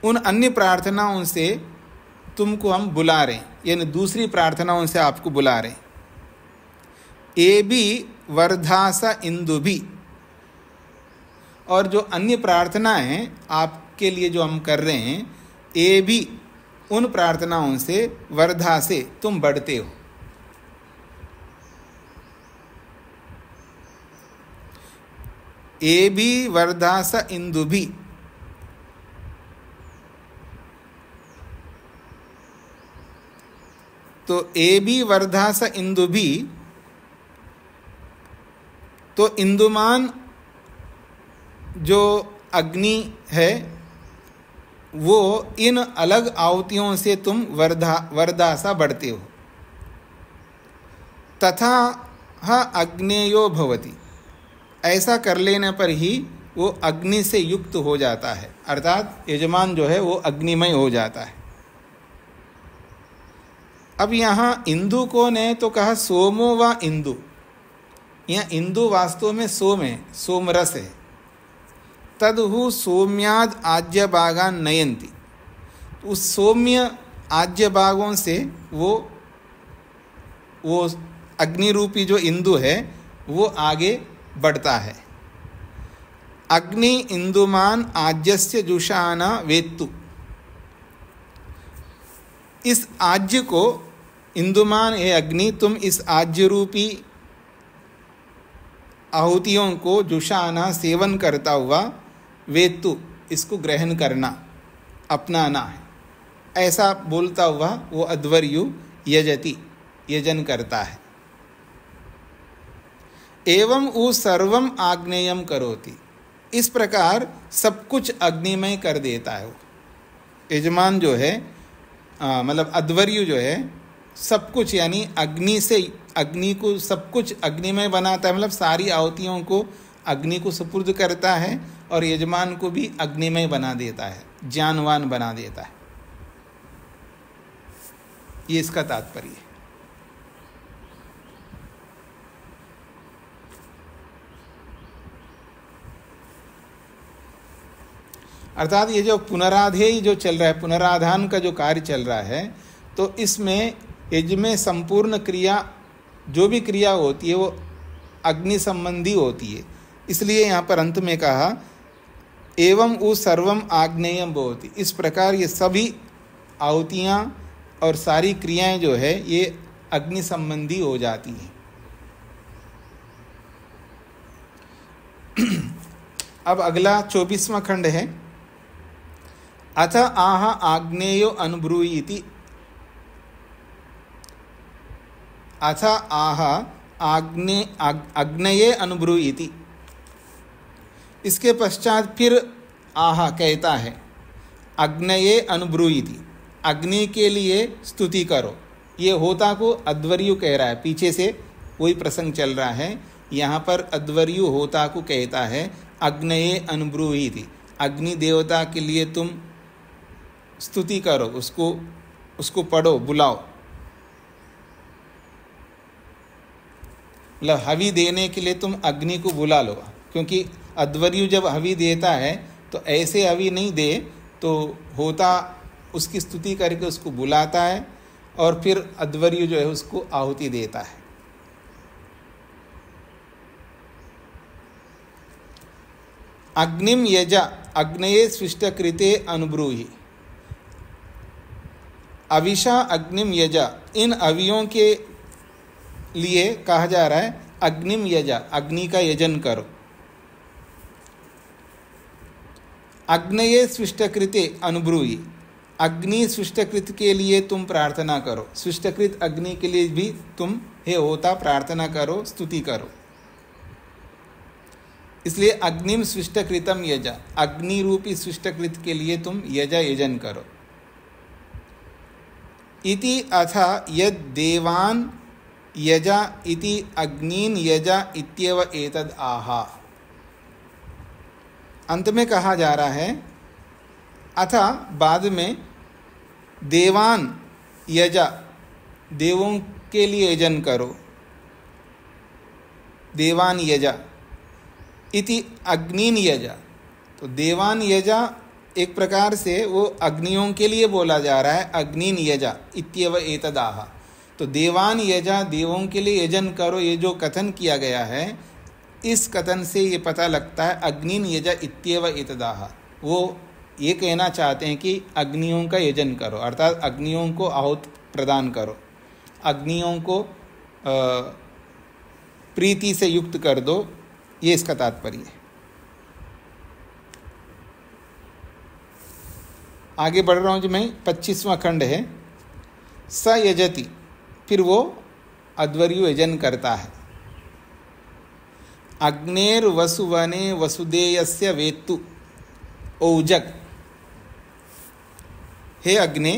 उन अन्य प्रार्थनाओं से तुमको हम बुला रहे हैं, यानी दूसरी प्रार्थनाओं से आपको बुला रहे हैं। ए भी वर्धासा इंदु भी, और जो अन्य प्रार्थना है आपके लिए जो हम कर रहे हैं, ए भी उन प्रार्थनाओं से, वर्धा से तुम बढ़ते हो। ए भी वर्धासा इंदु भी, तो ए भी वर्धास इंदु भी, तो इंदुमान जो अग्नि है वो इन अलग आहुतियों से तुम वर्धासा बढ़ते हो। तथा हा अग्नेयो भवति, ऐसा कर लेने पर ही वो अग्नि से युक्त हो जाता है, अर्थात यजमान जो है वो अग्निमय हो जाता है। अब यहाँ इंदु कौन है, तो कहा सोमो व इंदु। यहाँ इंदु वास्तव में सोम है, सोमरस है। तदहु सौम्याद आज्य भागान नयंती, उस सौम्य आज्य भागों से वो अग्नि रूपी जो इंदु है वो आगे बढ़ता है। अग्नि इंदुमान आज्यस्य जुषाना वेत्तु, इस आज्य को, इंदुमान हे अग्नि, तुम इस आज्य रूपी आहुतियों को जुषाना, सेवन करता हुआ, वेत्तु, इसको ग्रहण करना, अपनाना है, ऐसा बोलता हुआ वो अध्वर्यु यजति, यजन करता है। एवं उ सर्वम आग्नेयम करोति, इस प्रकार सब कुछ अग्निमय कर देता है। वो यजमान जो है, मतलब अध्वर्यु जो है, सब कुछ यानी अग्नि से, अग्नि को सब कुछ अग्निमय बनाता है, मतलब सारी आहुतियों को अग्नि को सुपुर्द करता है और यजमान को भी अग्निमय बना देता है, ज्ञानवान बना देता है। ये इसका तात्पर्य है। अर्थात ये जो पुनराधेय जो चल रहा है, पुनराधान का जो कार्य चल रहा है, तो इसमें यज में संपूर्ण क्रिया, जो भी क्रिया होती है वो अग्नि संबंधी होती है। इसलिए यहाँ पर अंत में कहा एवं उ सर्वम आग्नेयम भवति, इस प्रकार ये सभी आहुतियाँ और सारी क्रियाएं जो है ये अग्नि संबंधी हो जाती हैं। अब अगला 24वां खंड है। अथ आह आग्नेयो अनुभ्रूयिति, अथ आह आग्नेये अनुभ्रूयिति, इसके पश्चात फिर आह कहता है अग्नये अनुभ्रूयिति, अग्नि के लिए स्तुति करो। ये होता को अध्वर्यु कह रहा है, पीछे से वही प्रसंग चल रहा है। यहाँ पर अध्वर्यु होता को कहता है अग्नये अनुभ्रूयिति, अग्नि देवता के लिए तुम स्तुति करो, उसको पढ़ो, बुलाओ। मतलब हवि देने के लिए तुम अग्नि को बुला लो, क्योंकि अध्वर्यु जब हवि देता है तो ऐसे हवि नहीं दे, तो होता उसकी स्तुति करके उसको बुलाता है और फिर अध्वर्यु जो है उसको आहुति देता है। अग्निम यजा अग्नये स्विष्टकृते अनुभ्रूहि, अविशा अग्निम यजा, इन अवियों के लिए कहा जा रहा है अग्निम यजा, अग्नि का यजन करो। अग्नये स्विष्टकृते अनुभ्रूहि, अग्नि सृष्टकृत के लिए तुम प्रार्थना करो, सृष्टकृत अग्नि के लिए भी तुम हे होता प्रार्थना करो, स्तुति करो। इसलिए अग्निम सृष्टकृतम यजा, अग्नि रूपी सृष्टकृत के लिए तुम यजा, यजन करो। इति अथा यद देवान यजा इति अग्नीन यजा इत्येव एतद आहा। अंत में कहा जा रहा है अथा, बाद में, देवान यजा, देवों के लिए यजन करो, देवान यजा इति अग्निन यजा। तो देवान यजा एक प्रकार से वो अग्नियों के लिए बोला जा रहा है, अग्निन यजा इत्येव एतदाह। तो देवान यजा, देवों के लिए यजन करो, ये जो कथन किया गया है, इस कथन से ये पता लगता है अग्निन यजा इत्येव एतदाह, वो ये कहना चाहते हैं कि अग्नियों का यजन करो, अर्थात अग्नियों को आहुति प्रदान करो, अग्नियों को प्रीति से युक्त कर दो, ये इसका तात्पर्य है। आगे बढ़ रहा हूँ जी मैं। 25वां खंड है। स यजति, फिर वो अध्वर्यु यजन करता है। अग्नेर वसुवने वसुदेयस्य वेत्तु औजक, हे अग्ने,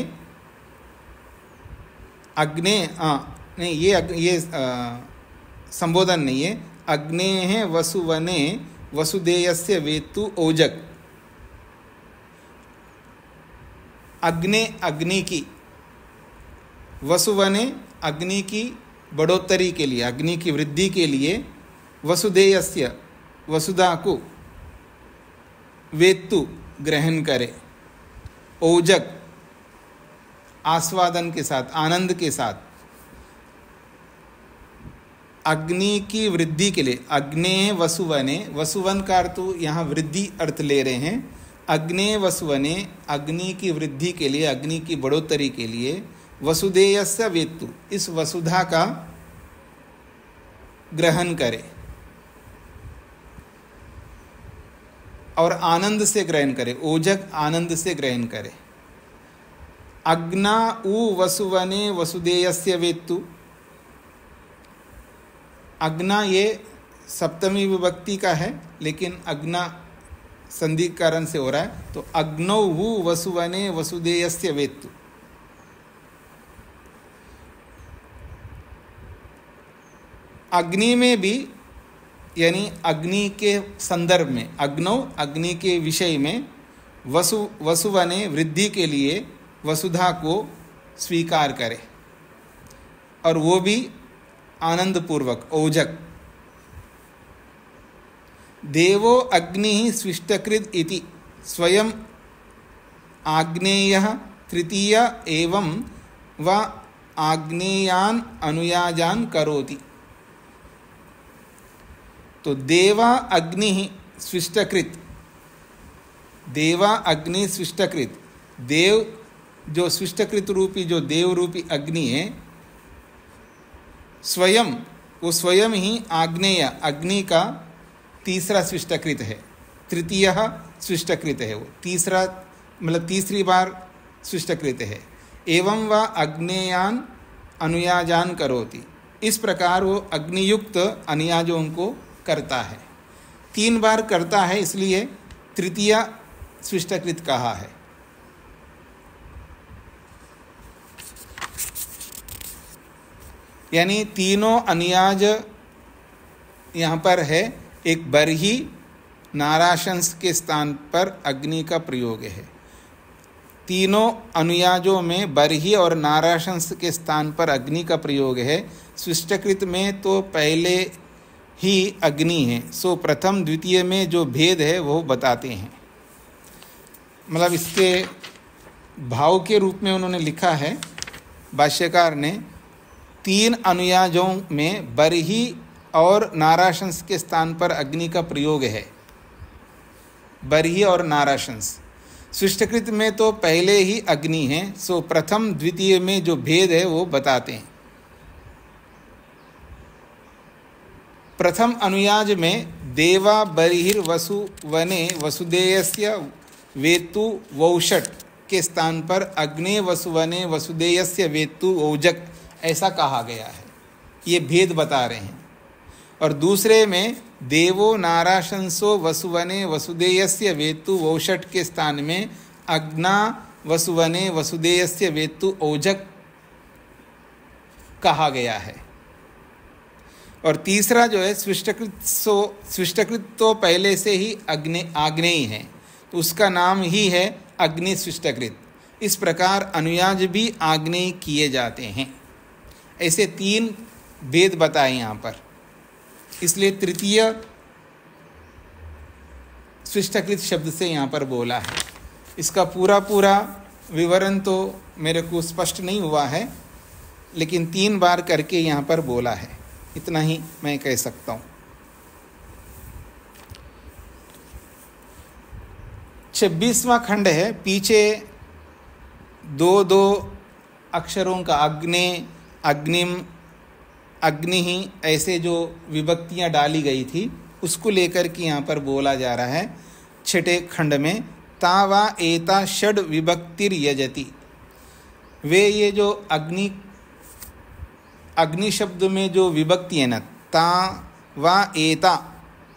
अग्ने, नहीं ये संबोधन नहीं है। अग्ने है वसुवने वसुदेयस्य वेत्तु औजक, अग्ने, अग्नि की, वसुवने, अग्नि की बढ़ोतरी के लिए, अग्नि की वृद्धि के लिए, वसुदेयस्य, वसुधा को, वेत्तु ग्रहण करे, औजक आस्वादन के साथ, आनंद के साथ, अग्नि की वृद्धि के लिए। अग्ने वसुवने, वसुवन का अर्थ यहाँ वृद्धि अर्थ ले रहे हैं। अग्ने वसुवने, अग्नि की वृद्धि के लिए, अग्नि की बढ़ोतरी के लिए, वसुदेयस्य वेत्तु, इस वसुधा का ग्रहण करे और आनंद से ग्रहण करे, ओजक आनंद से ग्रहण करे। अग्ना उ वसुवने वसुदेयस्य वेत्तु, अग्ना ये सप्तमी विभक्ति का है, लेकिन अग्ना संधि कारण से हो रहा है, तो अग्नौ हु वसुवने वसुदेयस्य वेत्तु। अग्नि में भी, यानी अग्नि के संदर्भ में, अग्नौ अग्नि के विषय में, वसुवने वृद्धि के लिए वसुधा को स्वीकार करे, और वो भी आनंद पूर्वक, ओजक। देवो अग्नि स्विष्टकृत इति स्वयं आग्नेयः तृतीय एवं व आग्नेयान अनुयाजान करोति। तो देवा अग्नि स्विष्टकृत, देवा अग्नि स्विष्टकृत, देव जो स्विष्टकृत रूपी, जो देव रूपी अग्नि है, स्वयं, वो स्वयं ही आग्नेय अग्नि का तीसरा स्विष्टकृत है, तृतीय स्विष्टकृत है, वो तीसरा मतलब तीसरी बार स्विष्टकृत है। एवं वह अग्नेयान अनुयाजान करोति, इस प्रकार वो अग्नियुक्त अनुयाजों को करता है, 3 बार करता है, इसलिए तृतीय स्विष्टकृत कहा है। यानी तीनों अनुयाज यहाँ पर है, एक बरही नाराशंस के स्थान पर अग्नि का प्रयोग है। तीनों अनुयाजों में बरही और नाराशंस के स्थान पर अग्नि का प्रयोग है। स्विष्टकृत में तो पहले ही अग्नि है, सो प्रथम द्वितीय में जो भेद है वो बताते हैं। मतलब इसके भाव के रूप में उन्होंने लिखा है भाष्यकार ने, 3 अनुयाजों में बरही और नाराशंस के स्थान पर अग्नि का प्रयोग है, बरही और नाराशंस। स्विष्टकृत में तो पहले ही अग्नि है, सो प्रथम द्वितीय में जो भेद है वो बताते हैं। प्रथम अनुयाज में देवा बर्हिर वसु वने वसुदेयस्य वेत्तु वौषट के स्थान पर अग्ने वसुवने वसुदेयस्य वेत्तु ओजक ऐसा कहा गया है, ये भेद बता रहे हैं। और दूसरे में देवो नाराशंसो वसुवने वसुदेयस्य वेत्तु वौषट के स्थान में अग्ना वसुवने वसुदेयस्य वेत्तु ओजक कहा गया है। और तीसरा जो है स्विष्टकृत तो पहले से ही आग्नेयी है, तो उसका नाम ही है अग्नि स्विष्टकृत। इस प्रकार अनुयाज भी आग्नेयी किए जाते हैं। ऐसे 3 भेद बताए यहाँ पर, इसलिए तृतीय स्विष्टकृत शब्द से यहाँ पर बोला है। इसका पूरा विवरण तो मेरे को स्पष्ट नहीं हुआ है, लेकिन 3 बार करके यहाँ पर बोला है, इतना ही मैं कह सकता हूँ। 26वां खंड है, पीछे 2 अक्षरों का अग्ने, अग्निम, अग्नि ही ऐसे जो विभक्तियां डाली गई थी उसको लेकर के यहाँ पर बोला जा रहा है। 6ठे खंड में तावा एता षड विभक्तिर यजति, वे ये जो अग्नि शब्द में जो विभक्ति है ना, ता वा एता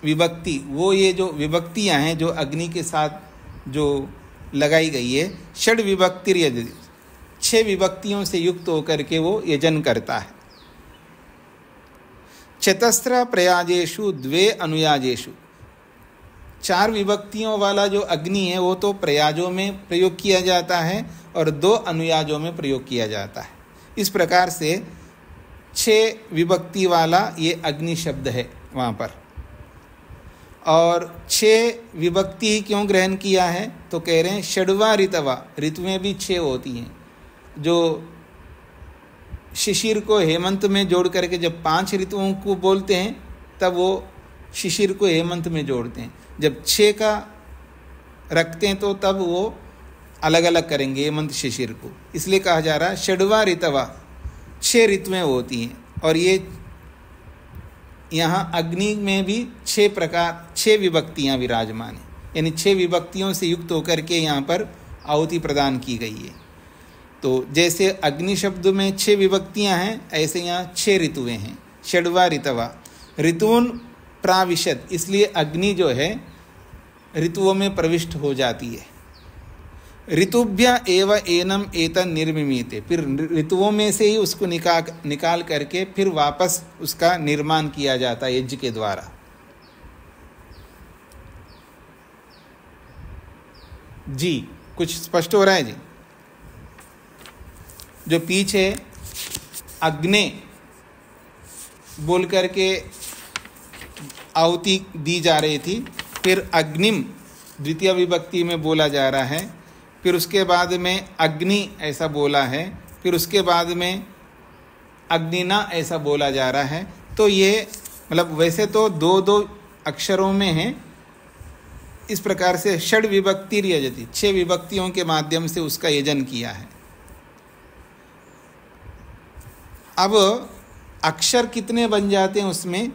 विभक्ति, वो ये जो विभक्तियां हैं जो अग्नि के साथ जो लगाई गई है, षड विभक्तिर यजति, 6 विभक्तियों से युक्त होकर के वो यजन करता है। चतस्र प्रयाजेषु 2 अनुयाजेषु, 4 विभक्तियों वाला जो अग्नि है वो तो प्रयाजों में प्रयोग किया जाता है और 2 अनुयाजों में प्रयोग किया जाता है। इस प्रकार से 6 विभक्ति वाला ये अग्नि शब्द है वहाँ पर। और 6 विभक्ति क्यों ग्रहण किया है, तो कह रहे हैं षड्वा ऋतवा, ऋतुएं भी 6 होती हैं। जो शिशिर को हेमंत में जोड़ करके जब 5 ऋतुओं को बोलते हैं तब वो शिशिर को हेमंत में जोड़ते हैं। जब 6 का रखते हैं तो तब वो अलग अलग करेंगे हेमंत शिशिर को, इसलिए कहा जा रहा है षड्वा ऋतवा, 6 ऋतुएं होती हैं। और ये यहाँ अग्नि में भी 6 प्रकार 6 विभक्तियाँ विराजमान हैं, यानी 6 विभक्तियों से युक्त होकर के यहाँ पर आहुति प्रदान की गई है। तो जैसे अग्नि शब्द में 6 विभक्तियाँ हैं, ऐसे यहाँ 6 ऋतुएं हैं। षड्वा ऋतवा, ऋतून प्राविशत, इसलिए अग्नि जो है ऋतुओं में प्रविष्ट हो जाती है। ऋतुभ्य एव एनम एतन निर्मिमीते, फिर ऋतुओं में से ही उसको निकाल करके फिर वापस उसका निर्माण किया जाता है यज्ञ के द्वारा। जी कुछ स्पष्ट हो रहा है जी? जो पीछे अग्नि बोल करके आहुति दी जा रही थी, फिर अग्निम द्वितीय विभक्ति में बोला जा रहा है, फिर उसके बाद में अग्नि ऐसा बोला है, फिर उसके बाद में अग्निना ऐसा बोला जा रहा है। तो ये मतलब वैसे तो 2-2 अक्षरों में है, इस प्रकार से षड विभक्ति यजति, 6 विभक्तियों के माध्यम से उसका यजन किया है। अब अक्षर कितने बन जाते हैं उसमें?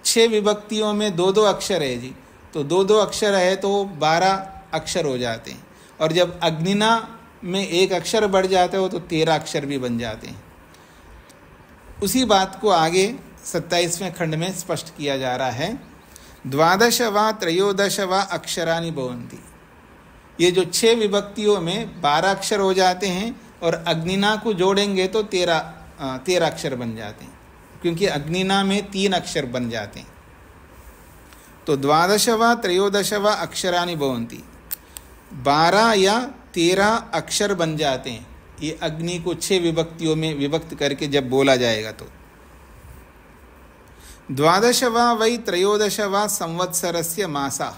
6 विभक्तियों में 2-2 अक्षर है जी, तो 2-2 अक्षर है तो 12 अक्षर हो जाते हैं। और जब अग्निना में 1 अक्षर बढ़ जाता हो तो 13 अक्षर भी बन जाते हैं। उसी बात को आगे 27वें खंड में स्पष्ट किया जा रहा है। 12 वा 13 वा अक्षराणि भवन्ति, ये जो 6 विभक्तियों में 12 अक्षर हो जाते हैं और अग्निना को जोड़ेंगे तो 13 अक्षर बन जाते हैं, क्योंकि अग्निना में 3 अक्षर बन जाते हैं। तो 12 वा 13 वा अक्षराणि भवन्ति, 12 या 13 अक्षर बन जाते हैं। ये अग्नि को 6 विभक्तियों में विभक्त करके जब बोला जाएगा तो 12 वा वै 13 वा संवत्सरस्य मासा,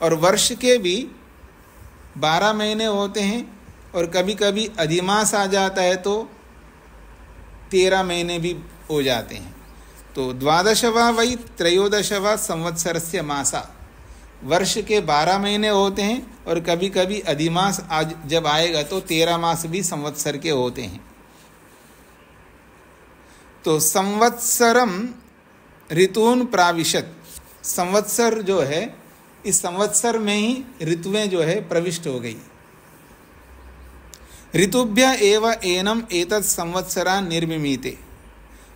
और वर्ष के भी 12 महीने होते हैं और कभी कभी अधिमास आ जाता है तो 13 महीने भी हो जाते हैं। तो 12 वा वै 13 वा संवत्सरस्य मासा, वर्ष के 12 महीने होते हैं और कभी कभी अधिमास आज जब आएगा तो 13 मास भी संवत्सर के होते हैं। तो संवत्सरम ऋतून प्राविशत, संवत्सर जो है इस संवत्सर में ही ऋतुएं जो है प्रविष्ट हो गई। ऋतुभ्य एव एनम एतत् संवत्सरा निर्मिमीते,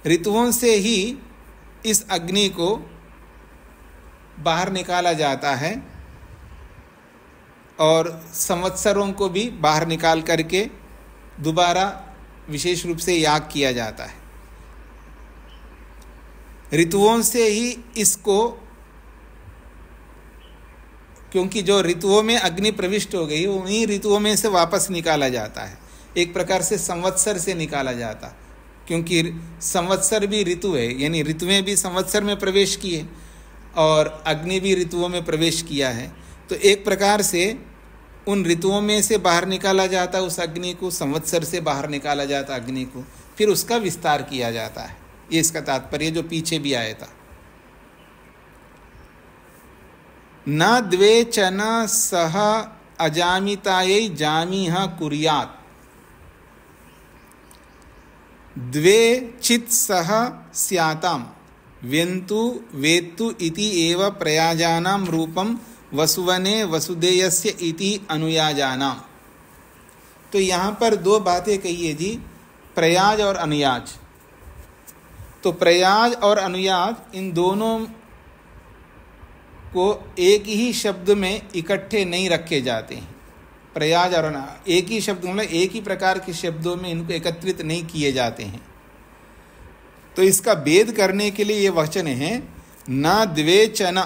ऋतुओं से ही इस अग्नि को बाहर निकाला जाता है और संवत्सरों को भी बाहर निकाल करके दोबारा विशेष रूप से याग किया जाता है। ऋतुओं से ही इसको, क्योंकि जो ऋतुओं में अग्नि प्रविष्ट हो गई उन्हीं ऋतुओं में से वापस निकाला जाता है। एक प्रकार से संवत्सर से निकाला जाता, क्योंकि संवत्सर भी ऋतु है, यानी ऋतुएं भी संवत्सर में प्रवेश किए और अग्नि भी ऋतुओं में प्रवेश किया है। तो एक प्रकार से उन ऋतुओं में से बाहर निकाला जाता उस अग्नि को, संवत्सर से बाहर निकाला जाता अग्नि को, फिर उसका विस्तार किया जाता है। ये इसका तात्पर्य जो पीछे भी आया था। न द्वे च न सह अजामितायै जामिह कुर्यात्, द्वे चित् सह स्याताम व्यन्तु वेत्तु इति एव प्रयाजानां रूपम वसुवने वसुदेयस्य इति अनुयाजानां। तो यहाँ पर 2 बातें कही है जी, प्रयाज और अनुयाज। तो प्रयाज और अनुयाज इन दोनों को एक ही शब्द में इकट्ठे नहीं रखे जाते हैं। प्रयाज और अनुयाज एक ही शब्द, मतलब एक ही प्रकार के शब्दों में इनको एकत्रित नहीं किए जाते हैं। तो इसका भेद करने के लिए ये वचन है न द्वे चना,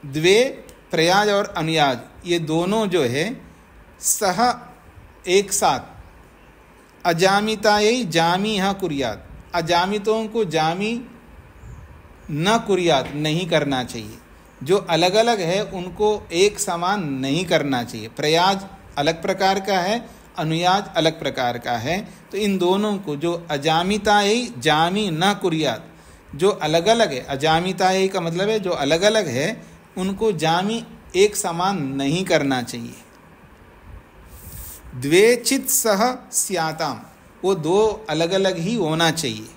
द्वे प्रयाज और अनुयाज ये दोनों जो है सह एक साथ, अजामितायै जामिह कुर्यात्, अजामितों को जामी न कुर्यात् नहीं करना चाहिए। जो अलग अलग है उनको एक समान नहीं करना चाहिए। प्रयाज अलग प्रकार का है, अनुयाज अलग प्रकार का है। तो इन दोनों को जो अजामितायै जामी न कुर्यात्, जो अलग अलग है, अजामितायै का मतलब है जो अलग अलग है उनको जामी एक समान नहीं करना चाहिए। द्वे चित सह स्याताम, वो दो अलग अलग ही होना चाहिए।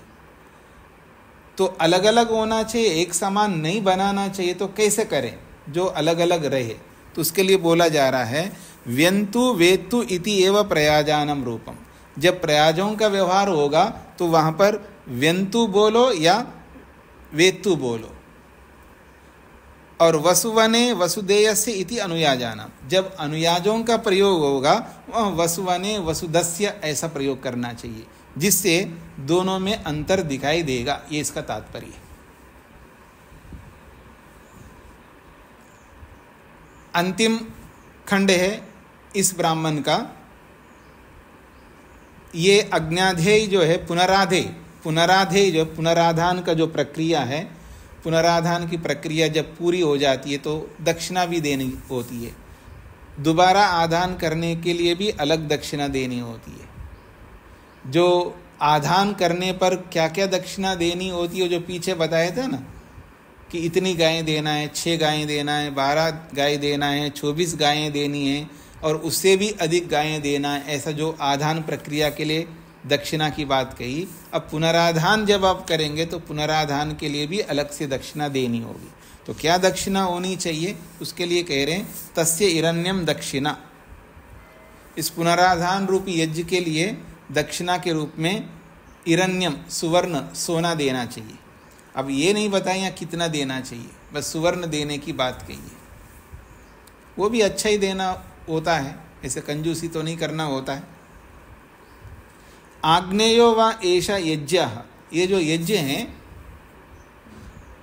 तो अलग अलग होना चाहिए, एक समान नहीं बनाना चाहिए। तो कैसे करें जो अलग अलग रहे? तो उसके लिए बोला जा रहा है व्यंतु वेत्तु इति एव प्रयाजानम रूपम। जब प्रयाजों का व्यवहार होगा तो वहाँ पर व्यंतु बोलो या वेत्तु बोलो। और वसुवने वसुदेयस्य इति अनुयाजानम, जब अनुयाजों का प्रयोग होगा वह वसुवने वसुदस्य ऐसा प्रयोग करना चाहिए, जिससे दोनों में अंतर दिखाई देगा। ये इसका तात्पर्य है। अंतिम खंड है इस ब्राह्मण का। ये अज्ञाधेय जो है पुनराधेय जो पुनराधान का जो प्रक्रिया है, पुनराधान की प्रक्रिया जब पूरी हो जाती है तो दक्षिणा भी देनी होती है। दोबारा आधान करने के लिए भी अलग दक्षिणा देनी होती है। जो आधान करने पर क्या क्या दक्षिणा देनी होती है, जो पीछे बताया था ना कि इतनी गायें देना है, 6 गायें देना है, 12 गायें देना है, 24 गायें देनी है और उससे भी अधिक गायें देना है। ऐसा जो आधान प्रक्रिया के लिए दक्षिणा की बात कही। अब पुनराधान जब आप करेंगे तो पुनराधान के लिए भी अलग से दक्षिणा देनी होगी। तो क्या दक्षिणा होनी चाहिए? उसके लिए कह रहे हैं तस्य हिरण्यम दक्षिणा। इस पुनराधान रूपी यज्ञ के लिए दक्षिणा के रूप में हिरण्यम सुवर्ण सोना देना चाहिए। अब ये नहीं बताया कितना देना चाहिए, बस सुवर्ण देने की बात कही है। वो भी अच्छा ही देना होता है, ऐसे कंजूसी तो नहीं करना होता है। आग्नेयो व एषा यज्ञ, ये जो यज्ञ हैं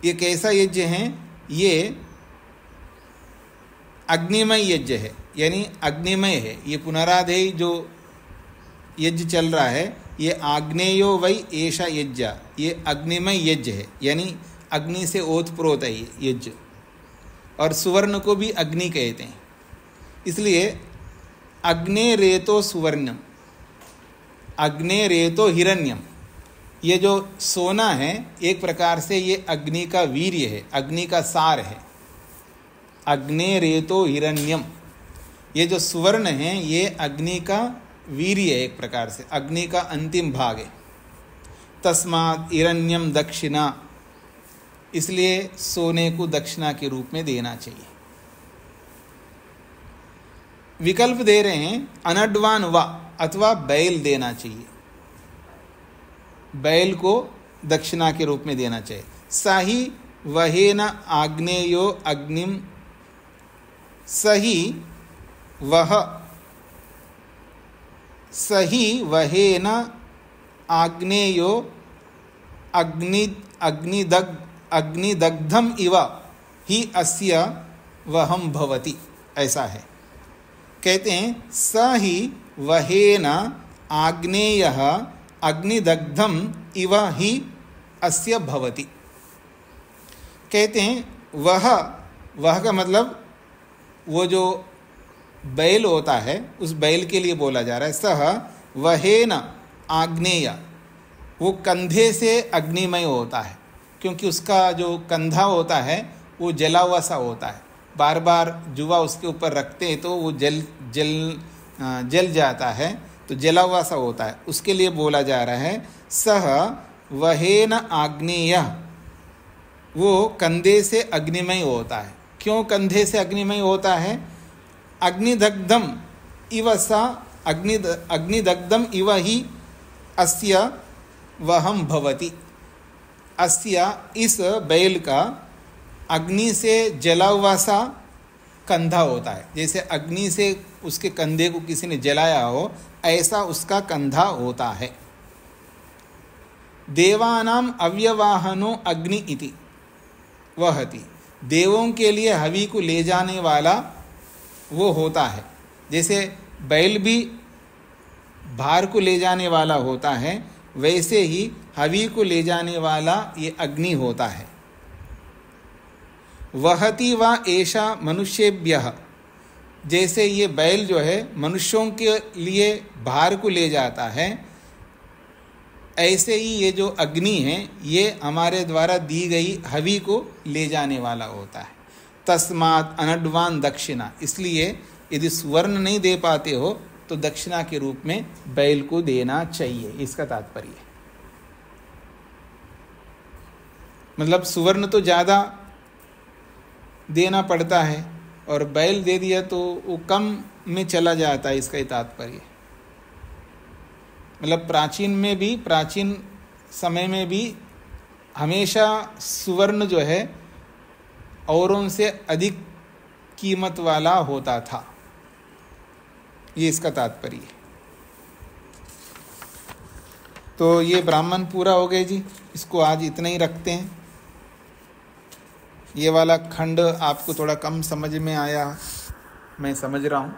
ये कैसा यज्ञ है? ये अग्निमय यज्ञ है, यानी अग्निमय है। ये पुनराधेय जो यज्ञ चल रहा है ये आग्नेयो वै एषा यज्ञ, ये अग्निमय यज्ञ है, यानी अग्नि से ओतप्रोत है ये यज्ञ। और सुवर्ण को भी अग्नि कहते हैं, इसलिए अग्ने रेतो सुवर्णम, अग्ने रेतो हिरण्यम। ये जो सोना है एक प्रकार से ये अग्नि का वीर्य है, अग्नि का सार है। अग्ने रेतो हिरण्यम, ये जो सुवर्ण है ये अग्नि का वीर्य है, एक प्रकार से अग्नि का अंतिम भाग है। तस्मात् हिरण्यम दक्षिणा, इसलिए सोने को दक्षिणा के रूप में देना चाहिए। विकल्प दे रहे हैं अनड्वान वा, अथवा बैल देना चाहिए, बैल को दक्षिणा के रूप में देना चाहिए। सही वहेन आग्नेयो अग्निम, सही वहेन आग्नेयो अग्निदग्धम इव ही अस्य वहम भवति, ऐसा है। कहते हैं स ही वहेन आग्नेयः अग्निदग्धम इव ही अस्य भवति। कहते हैं वह का मतलब वो जो बैल होता है उस बैल के लिए बोला जा रहा है। सह वहेन आग्नेय, वो कंधे से अग्निमय होता है, क्योंकि उसका जो कंधा होता है वो जला हुआ सा होता है। बार बार जुआ उसके ऊपर रखते हैं तो वो जल जाता है, तो जला हुआ सा होता है। उसके लिए बोला जा रहा है सह वहेन आग्नेय, वो कंधे से अग्निमय होता है। क्यों कंधे से अग्निमय होता है? अग्निदग्धम इव सा अग्निदग्धम इव ही अस्य वहम भवति। अस्य, इस बैल का अग्नि से जला हुआ सा कंधा होता है। जैसे अग्नि से उसके कंधे को किसी ने जलाया हो, ऐसा उसका कंधा होता है। देवानाम अव्यवाहनो अग्नि इति वहति, देवों के लिए हवि को ले जाने वाला वो होता है। जैसे बैल भी भार को ले जाने वाला होता है, वैसे ही हवि को ले जाने वाला ये अग्नि होता है। वहति व एषा मनुष्येभ्यः, जैसे ये बैल जो है मनुष्यों के लिए भार को ले जाता है, ऐसे ही ये जो अग्नि है ये हमारे द्वारा दी गई हवि को ले जाने वाला होता है। तस्मात् अनड्वान दक्षिणा, इसलिए यदि स्वर्ण नहीं दे पाते हो तो दक्षिणा के रूप में बैल को देना चाहिए, इसका तात्पर्य है। मतलब सुवर्ण तो ज़्यादा देना पड़ता है और बैल दे दिया तो वो कम में चला जाता है, इसका ही तात्पर्य। मतलब प्राचीन समय में भी हमेशा सुवर्ण जो है औरों से अधिक कीमत वाला होता था, ये इसका तात्पर्य है। तो ये ब्राह्मण पूरा हो गए जी, इसको आज इतना ही रखते हैं। ये वाला खंड आपको थोड़ा कम समझ में आया, मैं समझ रहा हूँ,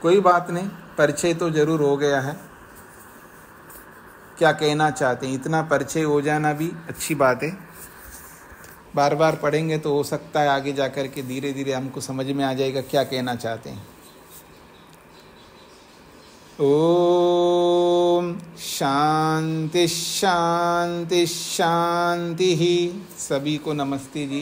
कोई बात नहीं, परिचय तो जरूर हो गया है। क्या कहना चाहते हैं, इतना परिचय हो जाना भी अच्छी बात है। बार बार पढ़ेंगे तो हो सकता है आगे जाकर के धीरे धीरे हमको समझ में आ जाएगा क्या कहना चाहते हैं। ओम शांति शांति शांति ही। सभी को नमस्ते जी।